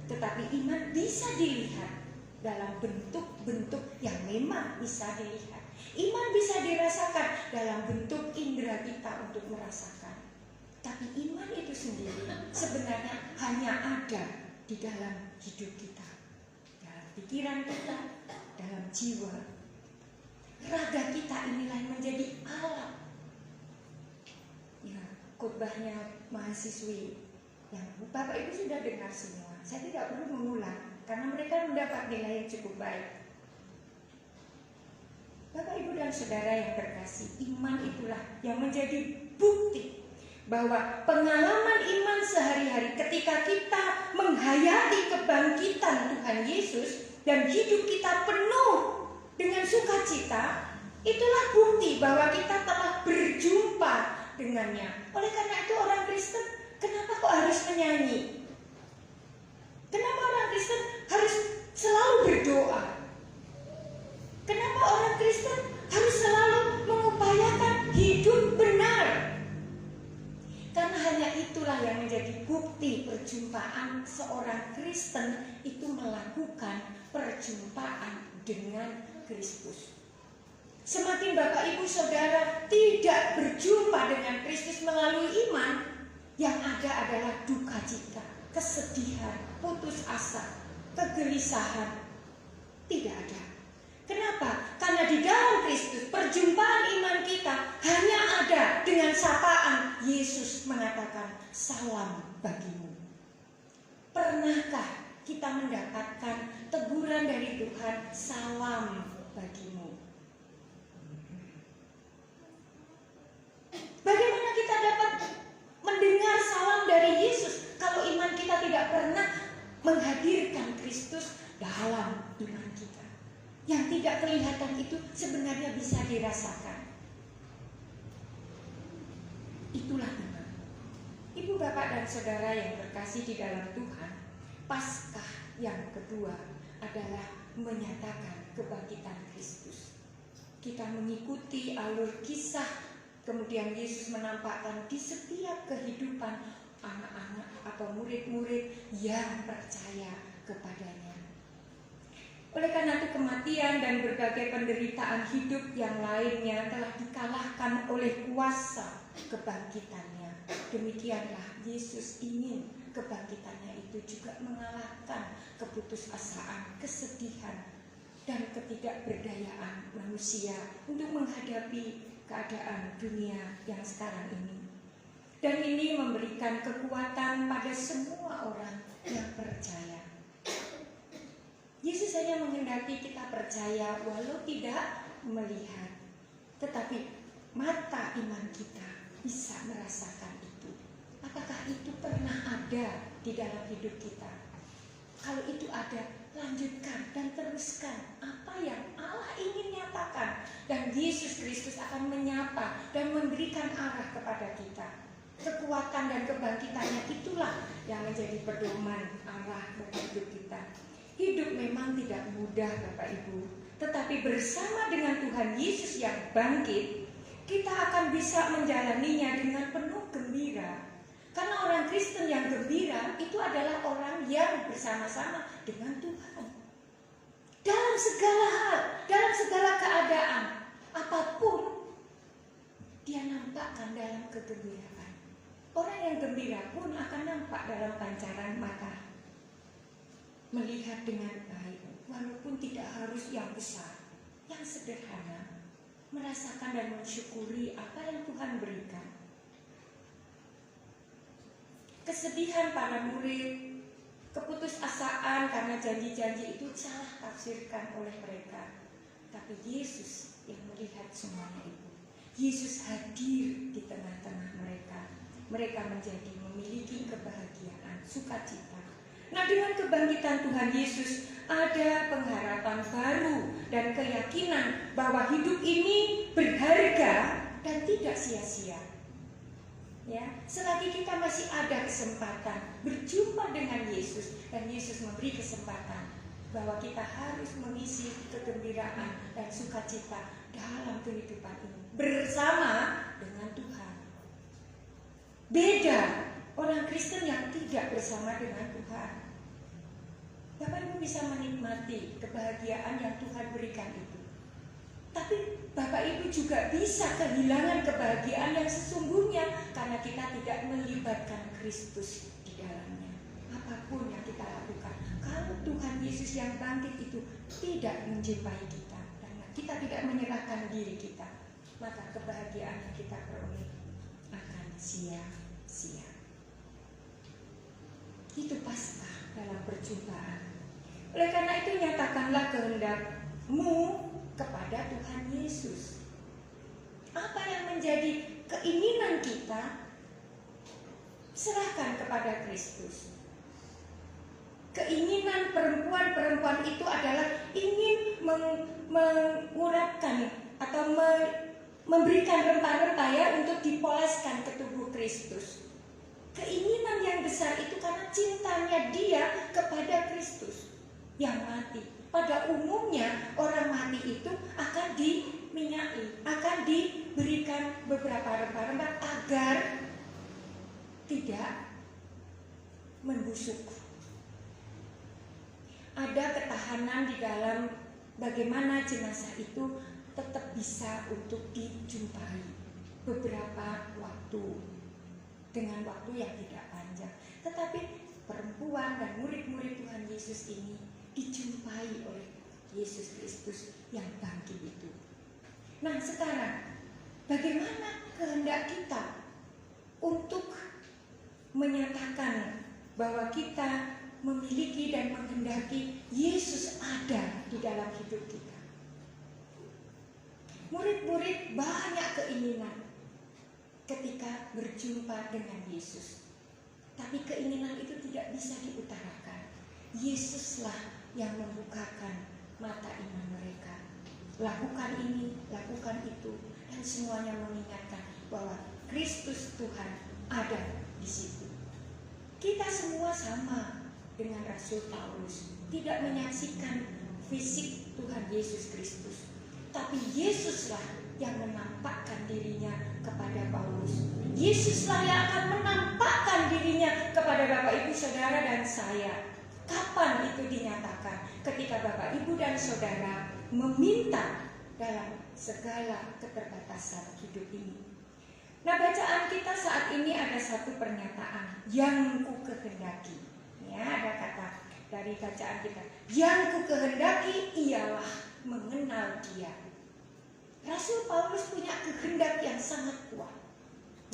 [SPEAKER 2] tetapi iman bisa dilihat dalam bentuk-bentuk yang memang bisa dilihat. Iman bisa dirasakan dalam bentuk indera kita untuk merasakan. Tapi iman itu sendiri sebenarnya hanya ada di dalam hidup kita, dalam pikiran kita, dalam jiwa. Raga kita inilah yang menjadi alat. Ya, khotbahnya mahasiswi yang Bapak Ibu sudah dengar semua. Saya tidak perlu mengulang karena mereka mendapat nilai yang cukup baik. Bapak Ibu dan Saudara yang terkasih, iman itulah yang menjadi bukti bahwa pengalaman iman sehari-hari ketika kita menghayati kebangkitan Tuhan Yesus dan hidup kita penuh dengan sukacita, itulah bukti bahwa kita telah berjumpa dengannya. Oleh karena itu orang Kristen, kenapa kok harus menyanyi? Kenapa orang Kristen harus selalu berdoa? Kenapa orang Kristen harus selalu mengupayakan hidup benar? Karena hanya itulah yang menjadi bukti perjumpaan seorang Kristen itu melakukan perjumpaan dengan Kristus. Semakin Bapak Ibu Saudara tidak berjumpa dengan Kristus melalui iman, yang ada adalah duka cita, kesedihan, putus asa, kegelisahan. Tidak ada. Kenapa? Karena di dalam Kristus perjumpaan iman kita hanya ada dengan sapaan Yesus mengatakan salam bagimu. Pernahkah kita mendapatkan teguran dari Tuhan salam bagimu? Bagaimana kita dapat mendengar salam dari Yesus kalau iman kita tidak pernah menghadirkan Kristus dalam iman kita? Yang tidak kelihatan itu sebenarnya bisa dirasakan. Itulah iman. Ibu, bapak, dan saudara yang terkasih di dalam Tuhan, Paskah yang kedua adalah menyatakan kebangkitan Kristus. Kita mengikuti alur kisah, kemudian Yesus menampakkan di setiap kehidupan anak-anak atau murid-murid yang percaya kepadanya. Oleh karena itu kematian dan berbagai penderitaan hidup yang lainnya telah dikalahkan oleh kuasa kebangkitannya. Demikianlah Yesus ingin kebangkitannya itu juga mengalahkan keputusasaan, kesedihan, dan ketidakberdayaan manusia untuk menghadapi keadaan dunia yang sekarang ini. Dan ini memberikan kekuatan pada semua orang yang percaya. Yesus hanya menghendaki kita percaya walau tidak melihat, tetapi mata iman kita bisa merasakan itu. Apakah itu pernah ada di dalam hidup kita? Kalau itu ada, lanjutkan dan teruskan apa yang Allah ingin nyatakan. Dan Yesus Kristus akan menyapa dan memberikan arah kepada kita. Kekuatan dan kebangkitannya itulah yang menjadi pedoman arah bagi hidup kita. Hidup memang tidak mudah Bapak Ibu, tetapi bersama dengan Tuhan Yesus yang bangkit, kita akan bisa menjalaninya dengan penuh gembira. Karena orang Kristen yang gembira itu adalah orang yang bersama-sama dengan Tuhan. Dalam segala hal, dalam segala keadaan, apapun, dia nampakkan dalam kegembiraan. Orang yang gembira pun akan nampak dalam pancaran mata. Melihat dengan baik, walaupun tidak harus yang besar, yang sederhana, merasakan dan mensyukuri apa yang Tuhan berikan. Kesedihan para murid, keputusasaan karena janji-janji itu salah tafsirkan oleh mereka. Tapi Yesus yang melihat semuanya itu. Yesus hadir di tengah-tengah mereka. Mereka menjadi memiliki kebahagiaan, sukacita. Nah, dengan kebangkitan Tuhan Yesus ada pengharapan baru dan keyakinan bahwa hidup ini berharga dan tidak sia-sia. Ya, selagi kita masih ada kesempatan berjumpa dengan Yesus dan Yesus memberi kesempatan bahwa kita harus mengisi kegembiraan dan sukacita dalam kehidupan ini bersama dengan Tuhan. Beda orang Kristen yang tidak bersama dengan Tuhan. Bapak Ibu bisa menikmati kebahagiaan yang Tuhan berikan itu. Tapi Bapak Ibu juga bisa kehilangan kebahagiaan yang sesungguhnya karena kita tidak melibatkan Kristus di dalamnya. Apapun yang kita lakukan, kalau Tuhan Yesus yang bangkit itu tidak menjumpai kita dan kita tidak menyerahkan diri kita, maka kebahagiaan yang kita peroleh akan sia-sia. Itu Paskah dalam perjumpaan. Oleh karena itu nyatakanlah kehendakmu kepada Tuhan Yesus. Apa yang menjadi keinginan kita, serahkan kepada Kristus. Keinginan perempuan-perempuan itu adalah ingin mengurapkan atau memberikan rempah-rempah ya untuk dipoleskan ke tubuh Kristus. Keinginan yang besar itu karena cintanya dia kepada Kristus yang mati. Pada umumnya orang mati itu akan diminyaki, akan diberikan beberapa rempah-rempah agar tidak membusuk. Ada ketahanan di dalam bagaimana jenazah itu tetap bisa untuk dijumpai beberapa waktu dengan waktu yang tidak panjang. Tetapi perempuan dan murid-murid Tuhan Yesus ini dijumpai oleh Yesus Kristus yang bangkit itu. Nah, sekarang bagaimana kehendak kita untuk menyatakan bahwa kita memiliki dan menghendaki Yesus ada di dalam hidup kita? Murid-murid banyak keinginan ketika berjumpa dengan Yesus, tapi keinginan itu tidak bisa diutarakan. Yesuslah yang membukakan mata iman mereka. Lakukan ini, lakukan itu, dan semuanya mengingatkan bahwa Kristus Tuhan ada di situ. Kita semua sama dengan Rasul Paulus, tidak menyaksikan fisik Tuhan Yesus Kristus, tapi Yesuslah yang menampakkan dirinya kepada Paulus. Yesuslah yang akan menampakkan dirinya kepada Bapak Ibu Saudara dan saya. Kapan itu dinyatakan? ketika Bapak, Ibu, dan Saudara meminta dalam segala keterbatasan hidup ini. Nah, bacaan kita saat ini ada satu pernyataan, yang ku kehendaki. Ya, ada kata dari bacaan kita, yang ku kehendaki ialah mengenal Dia. Rasul Paulus punya kehendak yang sangat kuat,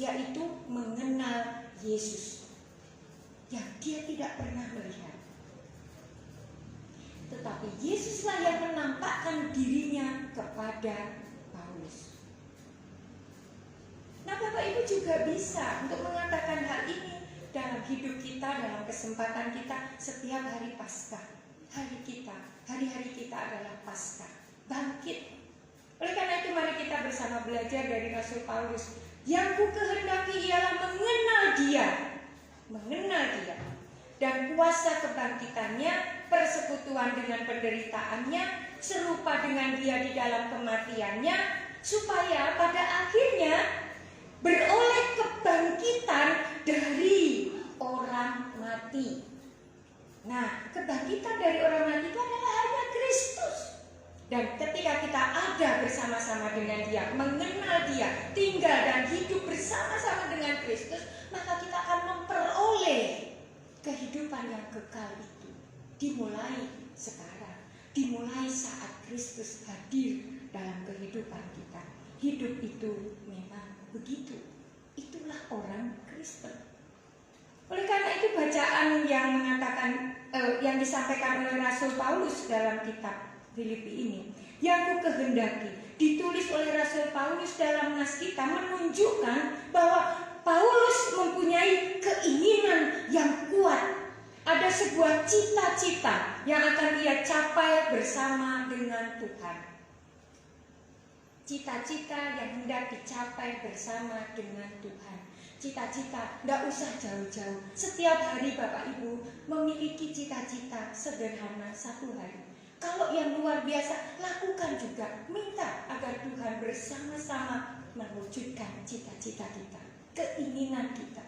[SPEAKER 2] yaitu mengenal Yesus yang dia tidak pernah melihat. Tetapi Yesuslah yang menampakkan dirinya kepada Paulus. Nah, Bapak Ibu juga bisa untuk mengatakan hal ini dalam hidup kita, dalam kesempatan kita setiap hari Paskah. Hari-hari kita adalah Paskah, bangkit. Oleh karena itu mari kita bersama belajar dari Rasul Paulus. Yang ku kehendaki ialah mengenal Dia. Mengenal Dia. Dan kuasa kebangkitannya, persekutuan dengan penderitaannya, serupa dengan Dia di dalam kematiannya, supaya pada akhirnya beroleh kebangkitan dari orang mati. Nah, kebangkitan dari orang mati itu adalah hanya Kristus. Dan ketika kita ada bersama-sama dengan Dia, mengenal Dia, tinggal dan hidup bersama-sama dengan Kristus, maka kita akan memperoleh kehidupan yang kekal itu. Dimulai sekarang, dimulai saat Kristus hadir dalam kehidupan kita. Hidup itu memang begitu. Itulah orang Kristen. Oleh karena itu bacaan yang mengatakan yang disampaikan oleh Rasul Paulus dalam kitab Filipi ini, yang ku kehendaki, ditulis oleh Rasul Paulus dalam nas kita, menunjukkan bahwa Paulus mempunyai keinginan yang kuat. Ada sebuah cita-cita yang akan ia capai bersama dengan Tuhan. Cita-cita yang hendak dicapai bersama dengan Tuhan. Cita-cita tidak usah jauh-jauh. Setiap hari Bapak Ibu memiliki cita-cita sederhana satu hari. Kalau yang luar biasa, lakukan juga. Minta agar Tuhan bersama-sama mewujudkan cita-cita kita, keinginan kita.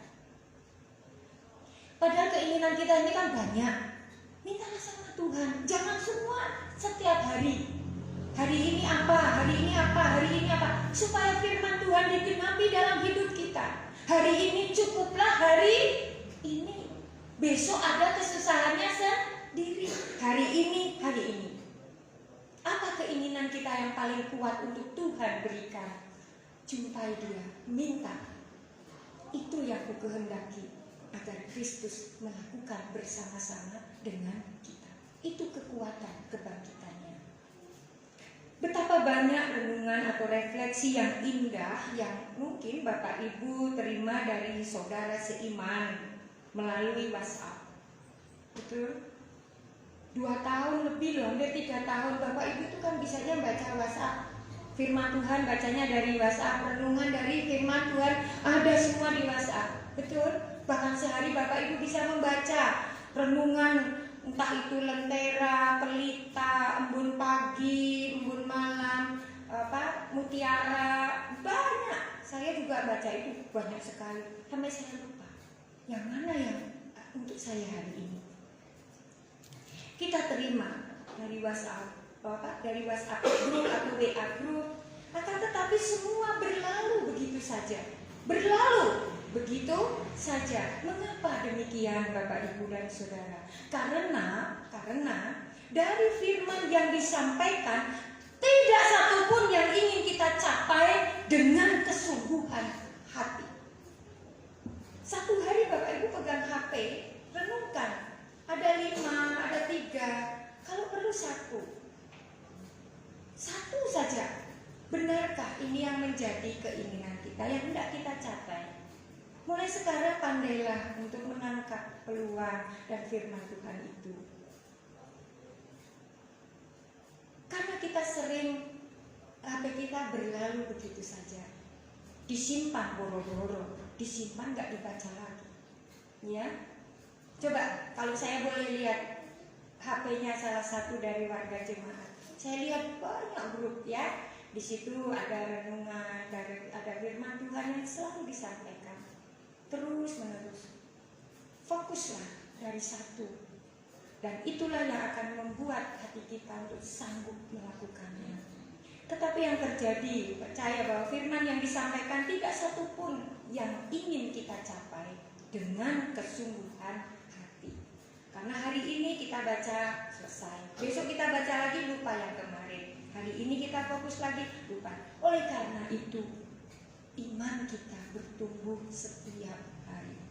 [SPEAKER 2] Padahal keinginan kita ini kan banyak. Mintalah sama Tuhan. Jangan semua setiap hari. Hari ini apa, hari ini apa, hari ini apa. Supaya firman Tuhan digenapi dalam hidup kita. Hari ini cukuplah hari ini. Besok ada kesusahannya sendiri. Hari ini. Apa keinginan kita yang paling kuat untuk Tuhan berikan? Jumpai Dia, minta. Itu yang ku kehendaki, agar Kristus melakukan bersama-sama dengan kita. Itu kekuatan kebangkitannya. Betapa banyak renungan atau refleksi yang indah yang mungkin Bapak Ibu terima dari saudara seiman melalui WhatsApp. Betul? 2 tahun lebih loh, hampir 3 tahun Bapak Ibu itu kan bisanya baca WhatsApp. Firman Tuhan bacanya dari WhatsApp, renungan dari firman Tuhan ada semua di WhatsApp. Betul? Bahkan sehari Bapak Ibu bisa membaca renungan, entah itu lentera, pelita, embun pagi, embun malam, mutiara, banyak. Saya juga baca itu banyak sekali. Sampai saya lupa yang mana yang untuk saya hari ini. Kita terima dari WhatsApp, dari WhatsApp group atau WA group, akan tetapi semua berlalu begitu saja. Berlalu begitu saja. Mengapa demikian Bapak Ibu dan Saudara? Karena dari firman yang disampaikan tidak satupun yang ingin kita capai dengan kesungguhan hati. Satu hari Bapak Ibu pegang HP, renungkan. Ada 5, ada 3, kalau perlu 1 saja. Benarkah ini yang menjadi keinginan kita, yang hendak kita capai? Mulai sekarang pandailah untuk menangkap peluang dan firman Tuhan itu. Karena kita sering HP kita berlalu begitu saja, disimpan boro-boro, disimpan gak dibaca lagi. Ya, coba kalau saya boleh lihat HP-nya salah satu dari warga jemaat, saya lihat banyak grup ya. Di situ ada renungan, ada firman Tuhan yang selalu disampaikan terus menerus. Fokuslah dari 1. Dan itulah yang akan membuat hati kita untuk sanggup melakukannya. Tetapi yang terjadi, percaya bahwa firman yang disampaikan tidak satu pun yang ingin kita capai dengan kesungguhan hati. Karena hari ini kita baca selesai, besok kita baca lagi lupa yang kemarin, hari ini kita fokus lagi lupa. Oleh karena itu iman kita bertumbuh setiap hari.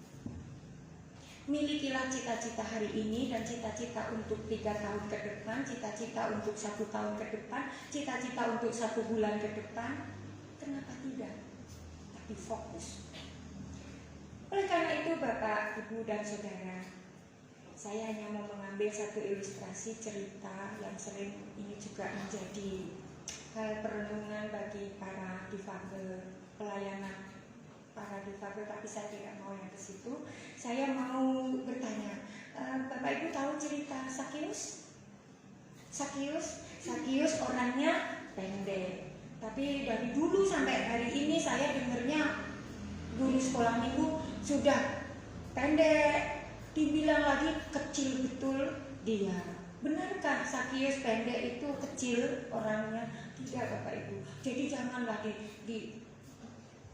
[SPEAKER 2] Milikilah cita-cita hari ini dan cita-cita untuk 3 tahun ke depan, cita-cita untuk 1 tahun ke depan, cita-cita untuk 1 bulan ke depan. Kenapa tidak? Tapi fokus. Oleh karena itu Bapak, Ibu, dan Saudara, saya hanya mau mengambil satu ilustrasi cerita yang sering ini juga menjadi hal perenungan bagi para difabel, pelayanan para difabel, tapi saya tidak mau yang ke situ. Saya mau bertanya, Bapak Ibu tahu cerita Sakius? Sakius orangnya pendek, tapi dari dulu sampai hari ini saya dengarnya guru sekolah minggu sudah pendek, dibilang lagi kecil betul dia. Benarkah Sakius pendek itu kecil orangnya? Tidak Bapak Ibu. Jadi jangan lagi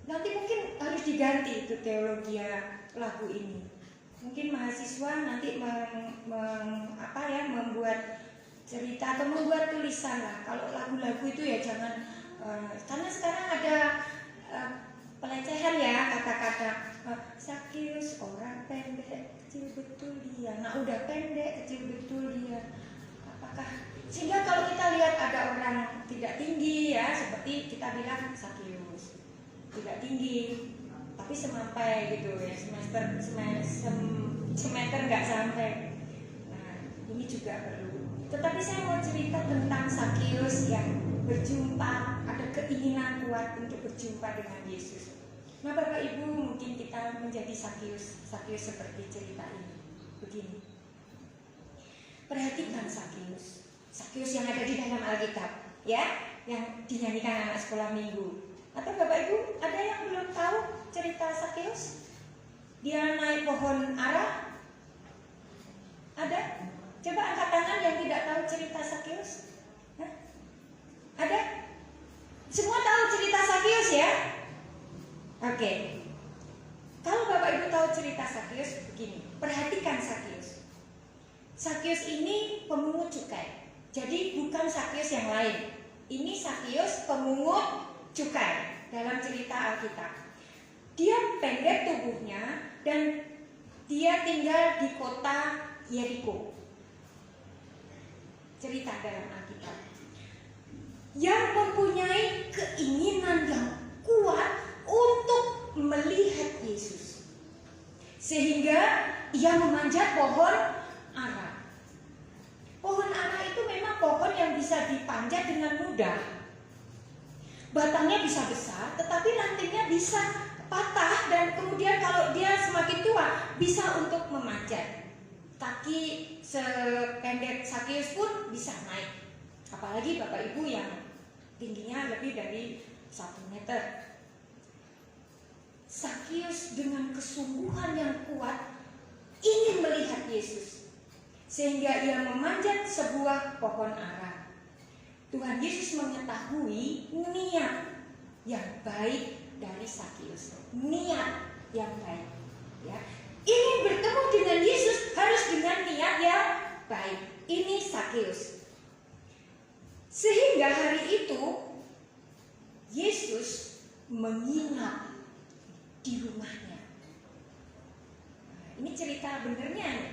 [SPEAKER 2] nanti mungkin harus diganti itu teologi lagu ini. Mungkin mahasiswa nanti membuat cerita atau membuat tulisan lah. Kalau lagu-lagu itu ya jangan karena sekarang ada pelecehan ya, kata-kata Sakius orang pendek kecil betul dia. Nah udah pendek kecil betul dia. Apakah sehingga kalau kita lihat ada orang tidak tinggi ya, seperti kita bilang Sakius tidak tinggi, tapi semampai gitu ya, semeter nggak sampai. Nah ini juga perlu. Tetapi saya mau cerita tentang Sakius yang berjumpa, ada keinginan kuat untuk berjumpa dengan Yesus. Nah Bapak Ibu, mungkin kita menjadi Sakius seperti cerita ini. Begini, perhatikan Sakius yang ada di dalam Alkitab, ya, yang dinyanyikan anak sekolah minggu. Atau Bapak Ibu, ada yang belum tahu cerita Sakius? Dia naik pohon ara? Ada? Coba angkat tangan yang tidak tahu cerita Sakius. Ada? Semua tahu cerita Sakius ya? Oke. Kalau Bapak Ibu tahu cerita Sakius, begini, perhatikan Sakius. Sakius ini pemungut cukai. Jadi bukan Sakius yang lain. Ini Sakius pemungut cukai dalam cerita Alkitab. Dia pendek tubuhnya dan dia tinggal di kota Yeriko. Cerita dalam Alkitab. Yang mempunyai keinginan yang kuat untuk melihat Yesus. Sehingga ia memanjat pohon ara. Pohon ara itu memang pohon yang bisa dipanjat dengan mudah. Batangnya bisa besar, tetapi rantingnya bisa patah dan kemudian kalau dia semakin tua bisa untuk memanjat. Kaki sependek Sakius pun bisa naik. Apalagi Bapak Ibu yang tingginya lebih dari 1 meter. Sakius dengan kesungguhan yang kuat ingin melihat Yesus, sehingga ia memanjat sebuah pohon ara. Tuhan Yesus mengetahui niat yang baik dari Sakius, niat yang baik. Ya, ingin bertemu dengan Yesus harus dengan niat yang baik. Ini Sakius. Sehingga hari itu Yesus menginap di rumahnya. Nah, ini cerita benernya nih.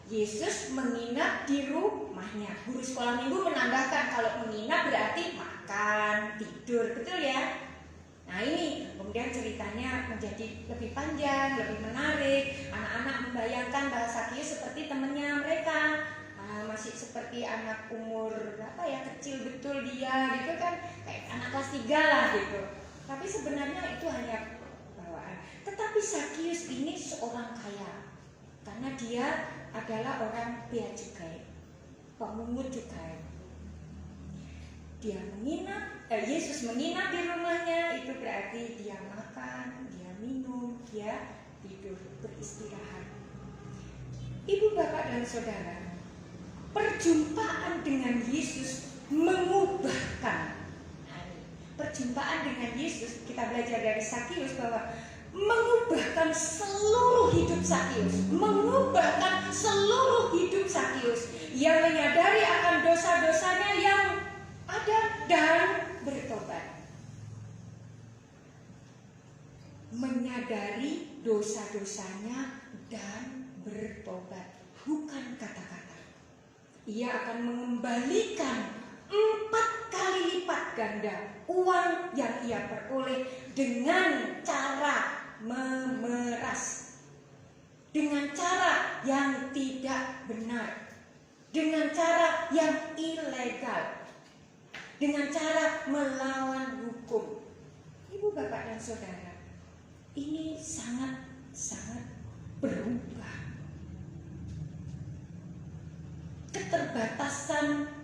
[SPEAKER 2] Yesus menginap di rumahnya. Guru sekolah minggu menambahkan kalau menginap berarti makan, tidur, betul ya? Nah ini kemudian ceritanya menjadi lebih panjang, lebih menarik. Anak-anak membayangkan bahwa Sakius seperti temannya mereka, masih seperti anak umur berapa ya, kecil betul dia gitu kan, kayak anak kelas 3 lah gitu. Tapi sebenarnya itu hanya bawaan. Tetapi Sakius ini seorang kaya, karena dia adalah orang bea cukai, pemungut cukai. Dia menginap, Yesus menginap di rumahnya, itu berarti dia makan, dia minum, dia tidur, beristirahat. Ibu, bapak, dan saudara, perjumpaan dengan Yesus mengubahkan. Perjumpaan dengan Yesus, kita belajar dari Sakius bahwa mengubahkan seluruh hidup Sakius, mengubahkan seluruh hidup Sakius yang menyadari akan dosa-dosanya yang ada dan bertobat. Menyadari dosa-dosanya dan bertobat, bukan kata-kata. Ia akan mengembalikan 4 kali lipat ganda uang yang ia peroleh dengan cara memeras, dengan cara yang tidak benar, dengan cara yang ilegal, dengan cara melawan hukum. Ibu, bapak, dan saudara, ini sangat berubah. Keterbatasan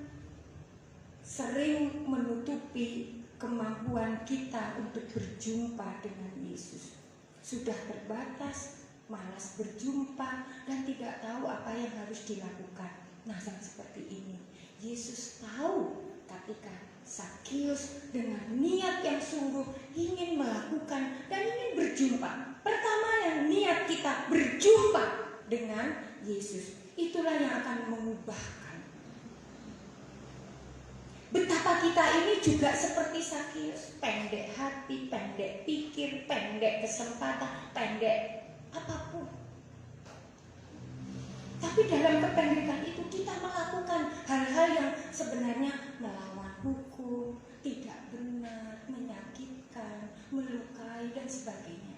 [SPEAKER 2] sering menutupi kemampuan kita untuk berjumpa dengan Yesus. Sudah terbatas, malas berjumpa, dan tidak tahu apa yang harus dilakukan. Nah, yang seperti ini, Yesus tahu ketika Sakius dengan niat yang sungguh ingin melakukan dan ingin berjumpa. Pertama, yang niat kita berjumpa dengan Yesus, itulah yang akan mengubahkan. Betapa kita ini juga seperti Sakius, pendek hati, pendek pikir, pendek kesempatan, pendek apapun. Tapi dalam kependekan itu kita melakukan hal-hal yang sebenarnya melawan hukum, tidak benar, menyakitkan, melukai, dan sebagainya.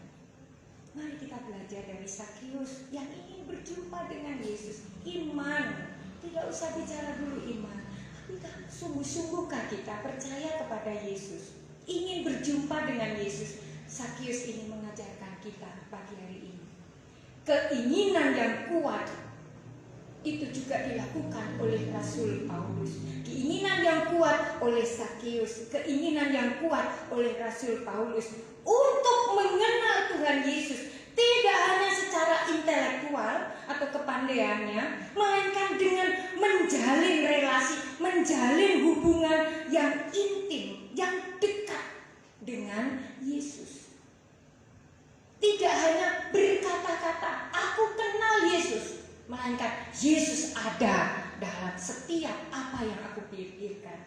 [SPEAKER 2] Mari kita belajar dari Sakius yang ingin berjumpa dengan Yesus. Iman, tidak usah bicara dulu iman. Sungguh-sungguhkah kita percaya kepada Yesus, ingin berjumpa dengan Yesus? Sakius ini mengajarkan kita pagi hari ini. Keinginan yang kuat itu juga dilakukan oleh Rasul Paulus. Keinginan yang kuat oleh Sakius, keinginan yang kuat oleh Rasul Paulus untuk mengenal Tuhan Yesus. Tidak hanya secara intelektual atau kepandaiannya, melainkan dengan menjalin relasi, menjalin hubungan yang intim, yang dekat dengan Yesus. Tidak hanya berkata-kata, aku kenal Yesus, melainkan Yesus ada dalam setiap apa yang aku pikirkan.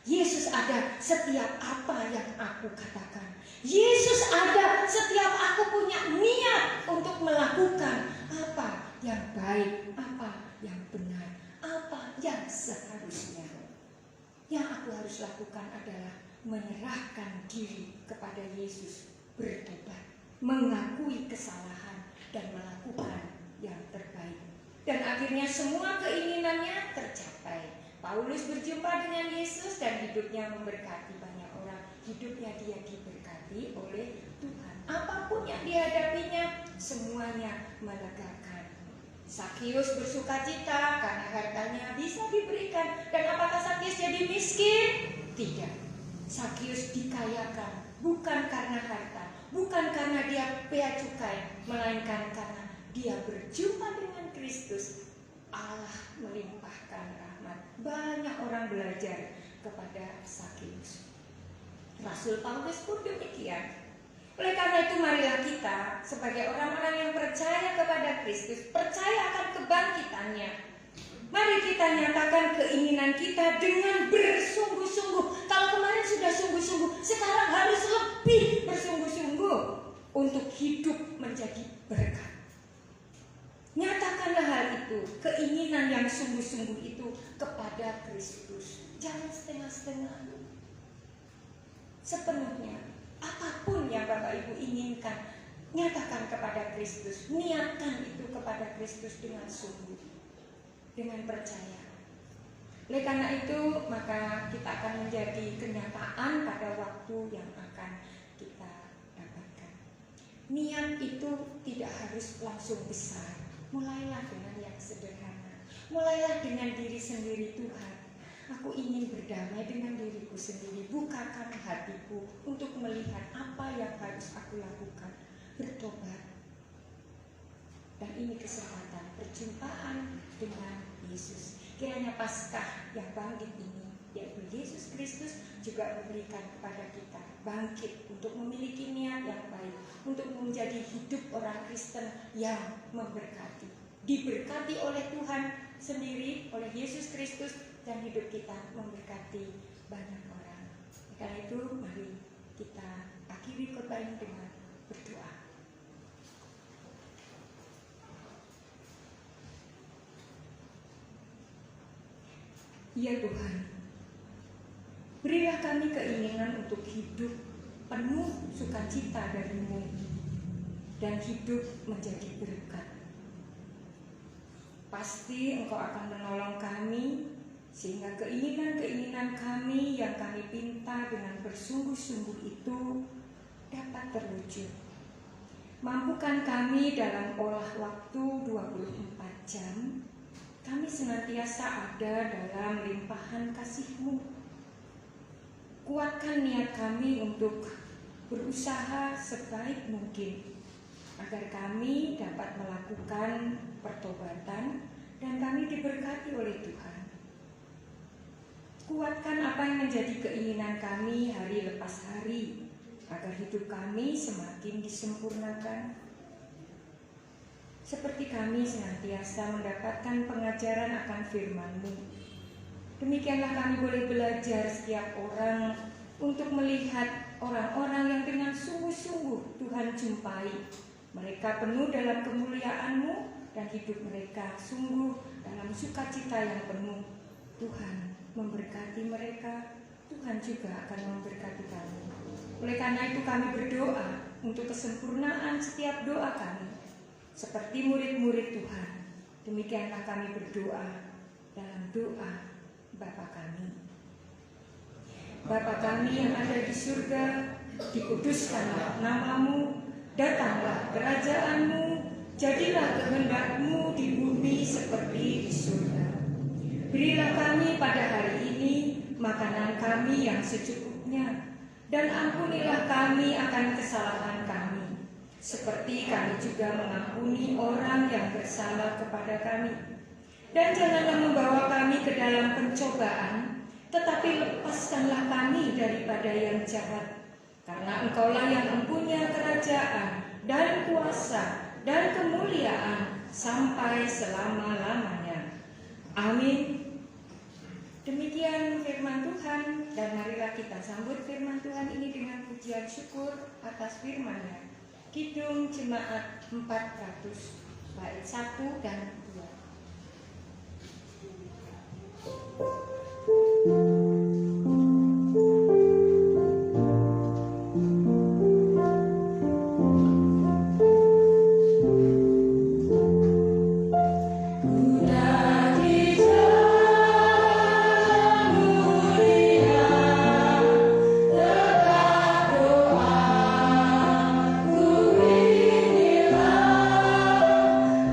[SPEAKER 2] Yesus ada setiap apa yang aku katakan. Yesus ada setiap aku punya niat untuk melakukan apa yang baik, apa yang benar, apa yang seharusnya. Yang aku harus lakukan adalah menyerahkan diri kepada Yesus, bertobat, mengakui kesalahan, dan melakukan yang terbaik. Dan akhirnya semua keinginannya tercapai. Paulus berjumpa dengan Yesus dan hidupnya memberkati banyak orang. Hidupnya dia diberkati oleh Tuhan. Apapun yang dihadapinya, semuanya melegakan. Sakius bersukacita karena hartanya bisa diberikan. Dan apakah Sakius jadi miskin? Tidak. Sakius dikayakan bukan karena harta, bukan karena dia bea cukai, melainkan karena dia berjumpa dengan Kristus. Allah melimpahkan rahmat. Banyak orang belajar kepada Sakius. Rasul Paulus pun demikian. Oleh karena itu, marilah kita sebagai orang-orang yang percaya kepada Kristus, percaya akan kebangkitannya, mari kita nyatakan keinginan kita dengan bersungguh-sungguh. Kalau kemarin sudah sungguh-sungguh, sekarang harus lebih bersungguh-sungguh untuk hidup menjadi berkat. Nyatakanlah hal itu, keinginan yang sungguh-sungguh itu kepada Kristus. Jangan setengah-setengah. Sepenuhnya, apapun yang Bapak Ibu inginkan, nyatakan kepada Kristus. Niatkan itu kepada Kristus dengan sungguh, dengan percaya. Oleh karena itu, maka kita akan menjadi kenyataan pada waktu yang akan kita dapatkan. Niat itu tidak harus langsung besar. Mulailah dengan yang sederhana. Mulailah dengan diri sendiri. Tuhan, aku ingin berdamai dengan diriku sendiri. Bukakan hatiku untuk melihat apa yang harus aku lakukan. Bertobat. Dan ini kesempatan perjumpaan dengan Yesus. Kiranya Paskah yang bangkit ini, yaitu Yesus Kristus, juga memberikan kepada kita bangkit untuk memiliki niat yang baik, untuk menjadi hidup orang Kristen yang memberkati, diberkati oleh Tuhan sendiri, oleh Yesus Kristus, dan hidup kita memberkati banyak orang. Karena itu mari kita akhiri khotbah ini dengan berdoa. Ya Tuhan, berilah kami keinginan untuk hidup penuh sukacita dari-Mu dan hidup menjadi berkat. Pasti Engkau akan menolong kami sehingga keinginan-keinginan kami yang kami pinta dengan bersungguh-sungguh itu dapat terwujud. Mampukan kami dalam olah waktu 24 jam, kami senantiasa ada dalam limpahan kasih-Mu. Kuatkan niat kami untuk berusaha sebaik mungkin, agar kami dapat melakukan pertobatan dan kami diberkati oleh Tuhan. Kuatkan apa yang menjadi keinginan kami hari lepas hari, agar hidup kami semakin disempurnakan. Seperti kami senantiasa mendapatkan pengajaran akan firman-Mu, demikianlah kami boleh belajar setiap orang untuk melihat orang-orang yang dengan sungguh-sungguh Tuhan jumpai. Mereka penuh dalam kemuliaan-Mu dan hidup mereka sungguh dalam sukacita yang penuh. Tuhan memberkati mereka, Tuhan juga akan memberkati kami. Oleh karena itu kami berdoa untuk kesempurnaan setiap doa kami, seperti murid-murid Tuhan. Demikianlah kami berdoa dalam doa Bapa kami. Bapa kami yang ada di surga, dikuduskanlah nama-Mu, datanglah kerajaan-Mu, jadilah kehendak-Mu di bumi seperti di surga. Berilah kami pada hari ini makanan kami yang secukupnya, dan ampunilah kami akan kesalahan kami, seperti kami juga mengampuni orang yang bersalah kepada kami. Dan janganlah membawa kami ke dalam pencobaan, tetapi lepaskanlah kami daripada yang jahat. Karena Engkaulah yang mempunyai kerajaan dan kuasa dan kemuliaan sampai selama-lamanya. Amin. Demikian firman Tuhan, dan marilah kita sambut firman Tuhan ini dengan pujian syukur atas firman-Nya. Kidung Jemaat 400, bait 1 dan 2.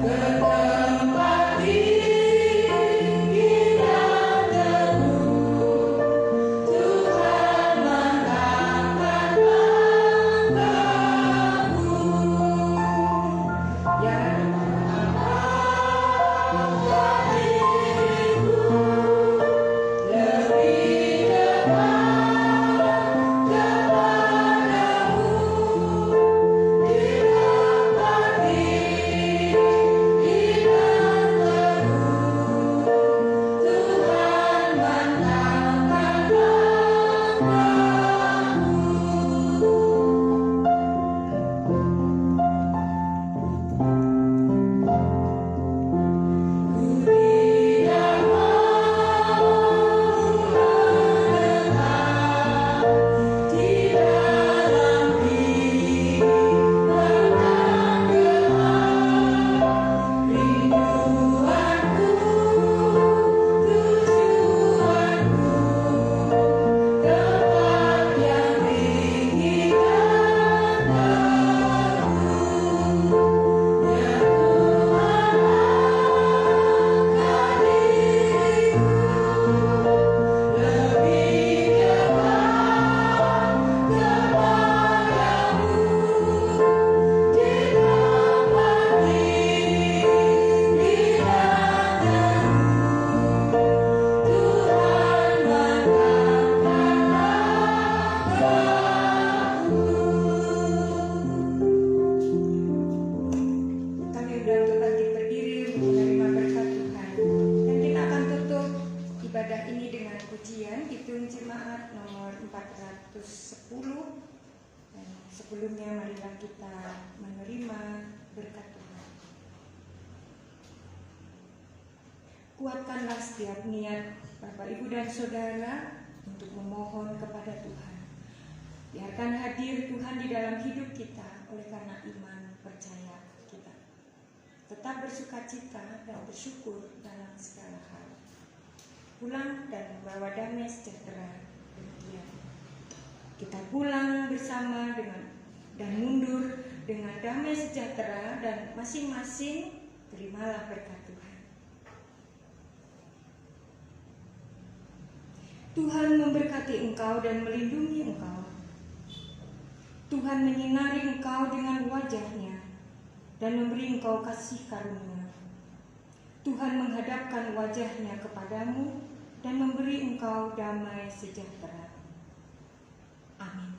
[SPEAKER 3] Bertemu
[SPEAKER 2] Sebelumnya marilah kita menerima berkat Tuhan. Kuatkanlah setiap niat Bapak, Ibu, dan Saudara untuk memohon kepada Tuhan. Biarkan hadir Tuhan di dalam hidup kita oleh karena iman percaya kita. Tetap bersukacita dan bersyukur dalam segala hal. Pulang dan membawa damai sejahtera. Demikian. Kita pulang bersama dan mundur dengan damai sejahtera, dan masing-masing terimalah berkat Tuhan. Tuhan memberkati engkau dan melindungi engkau. Tuhan menyinari engkau dengan wajah-Nya dan memberi engkau kasih karunia. Tuhan menghadapkan wajah-Nya kepadamu dan memberi engkau damai sejahtera. Amin.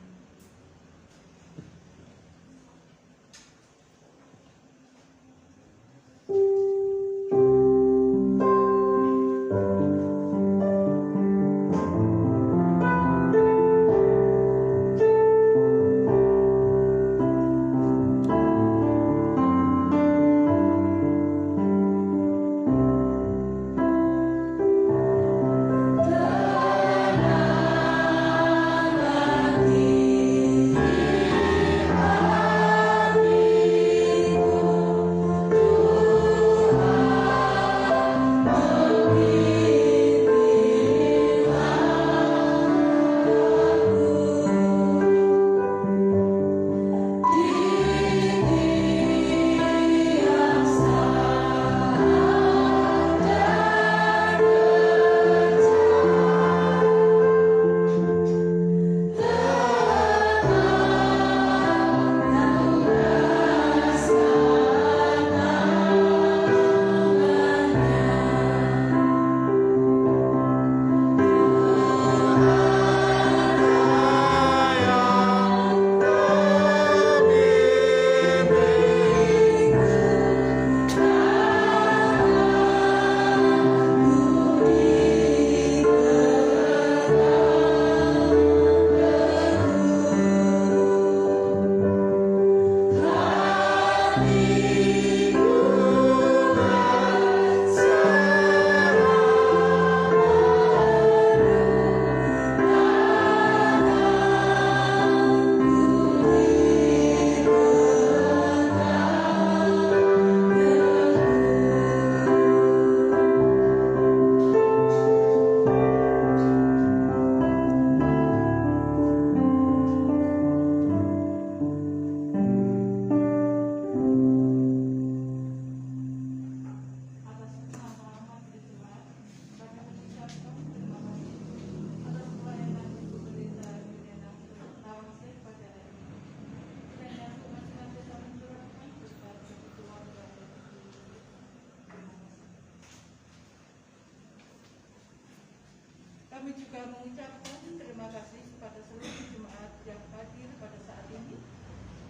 [SPEAKER 3] Kami juga mengucapkan terima kasih kepada seluruh jemaat yang hadir pada saat ini.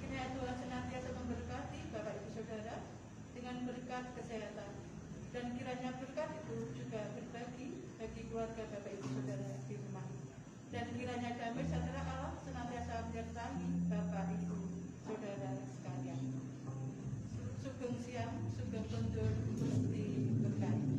[SPEAKER 3] Kiranya Tuhan senantiasa memberkati Bapak Ibu Saudara dengan berkat kesehatan, dan kiranya berkat itu juga berbagi bagi keluarga Bapak Ibu Saudara di rumah. Dan kiranya damai sejahtera Allah senantiasa menyertai Bapak Ibu Saudara sekalian. Sugeng siang, sugeng kondur, Gusti berkati.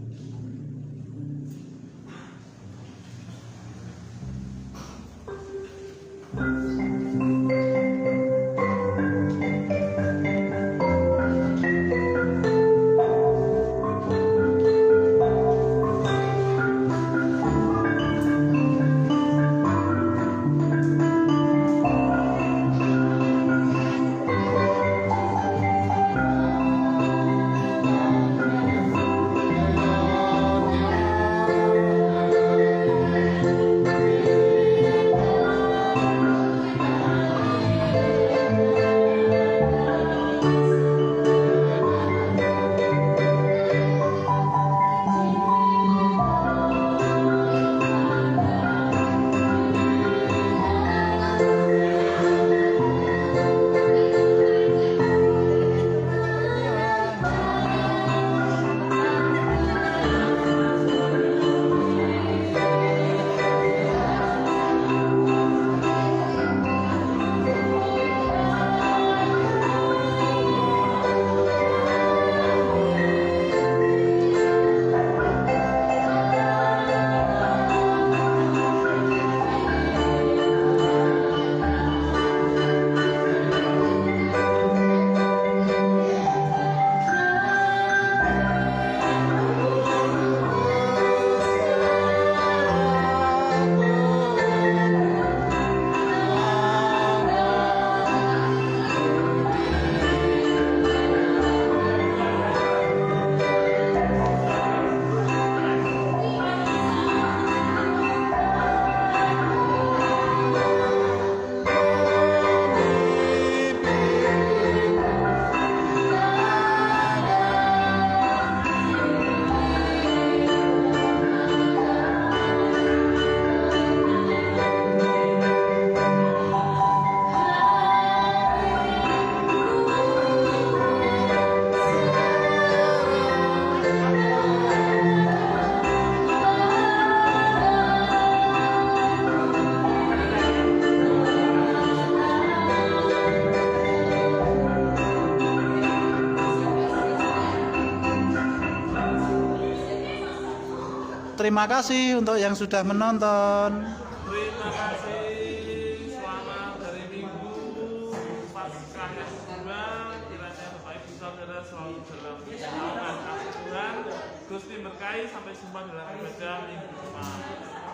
[SPEAKER 4] Terima kasih untuk yang sudah menonton.
[SPEAKER 5] Terima kasih. Selamat hari Minggu Paskah yang kedua. Kiranya Bapak Ibu Saudara selalu dalam naungan kasih Tuhan. Gusti berkahi, sampai jumpa dalam ibadah minggu depan.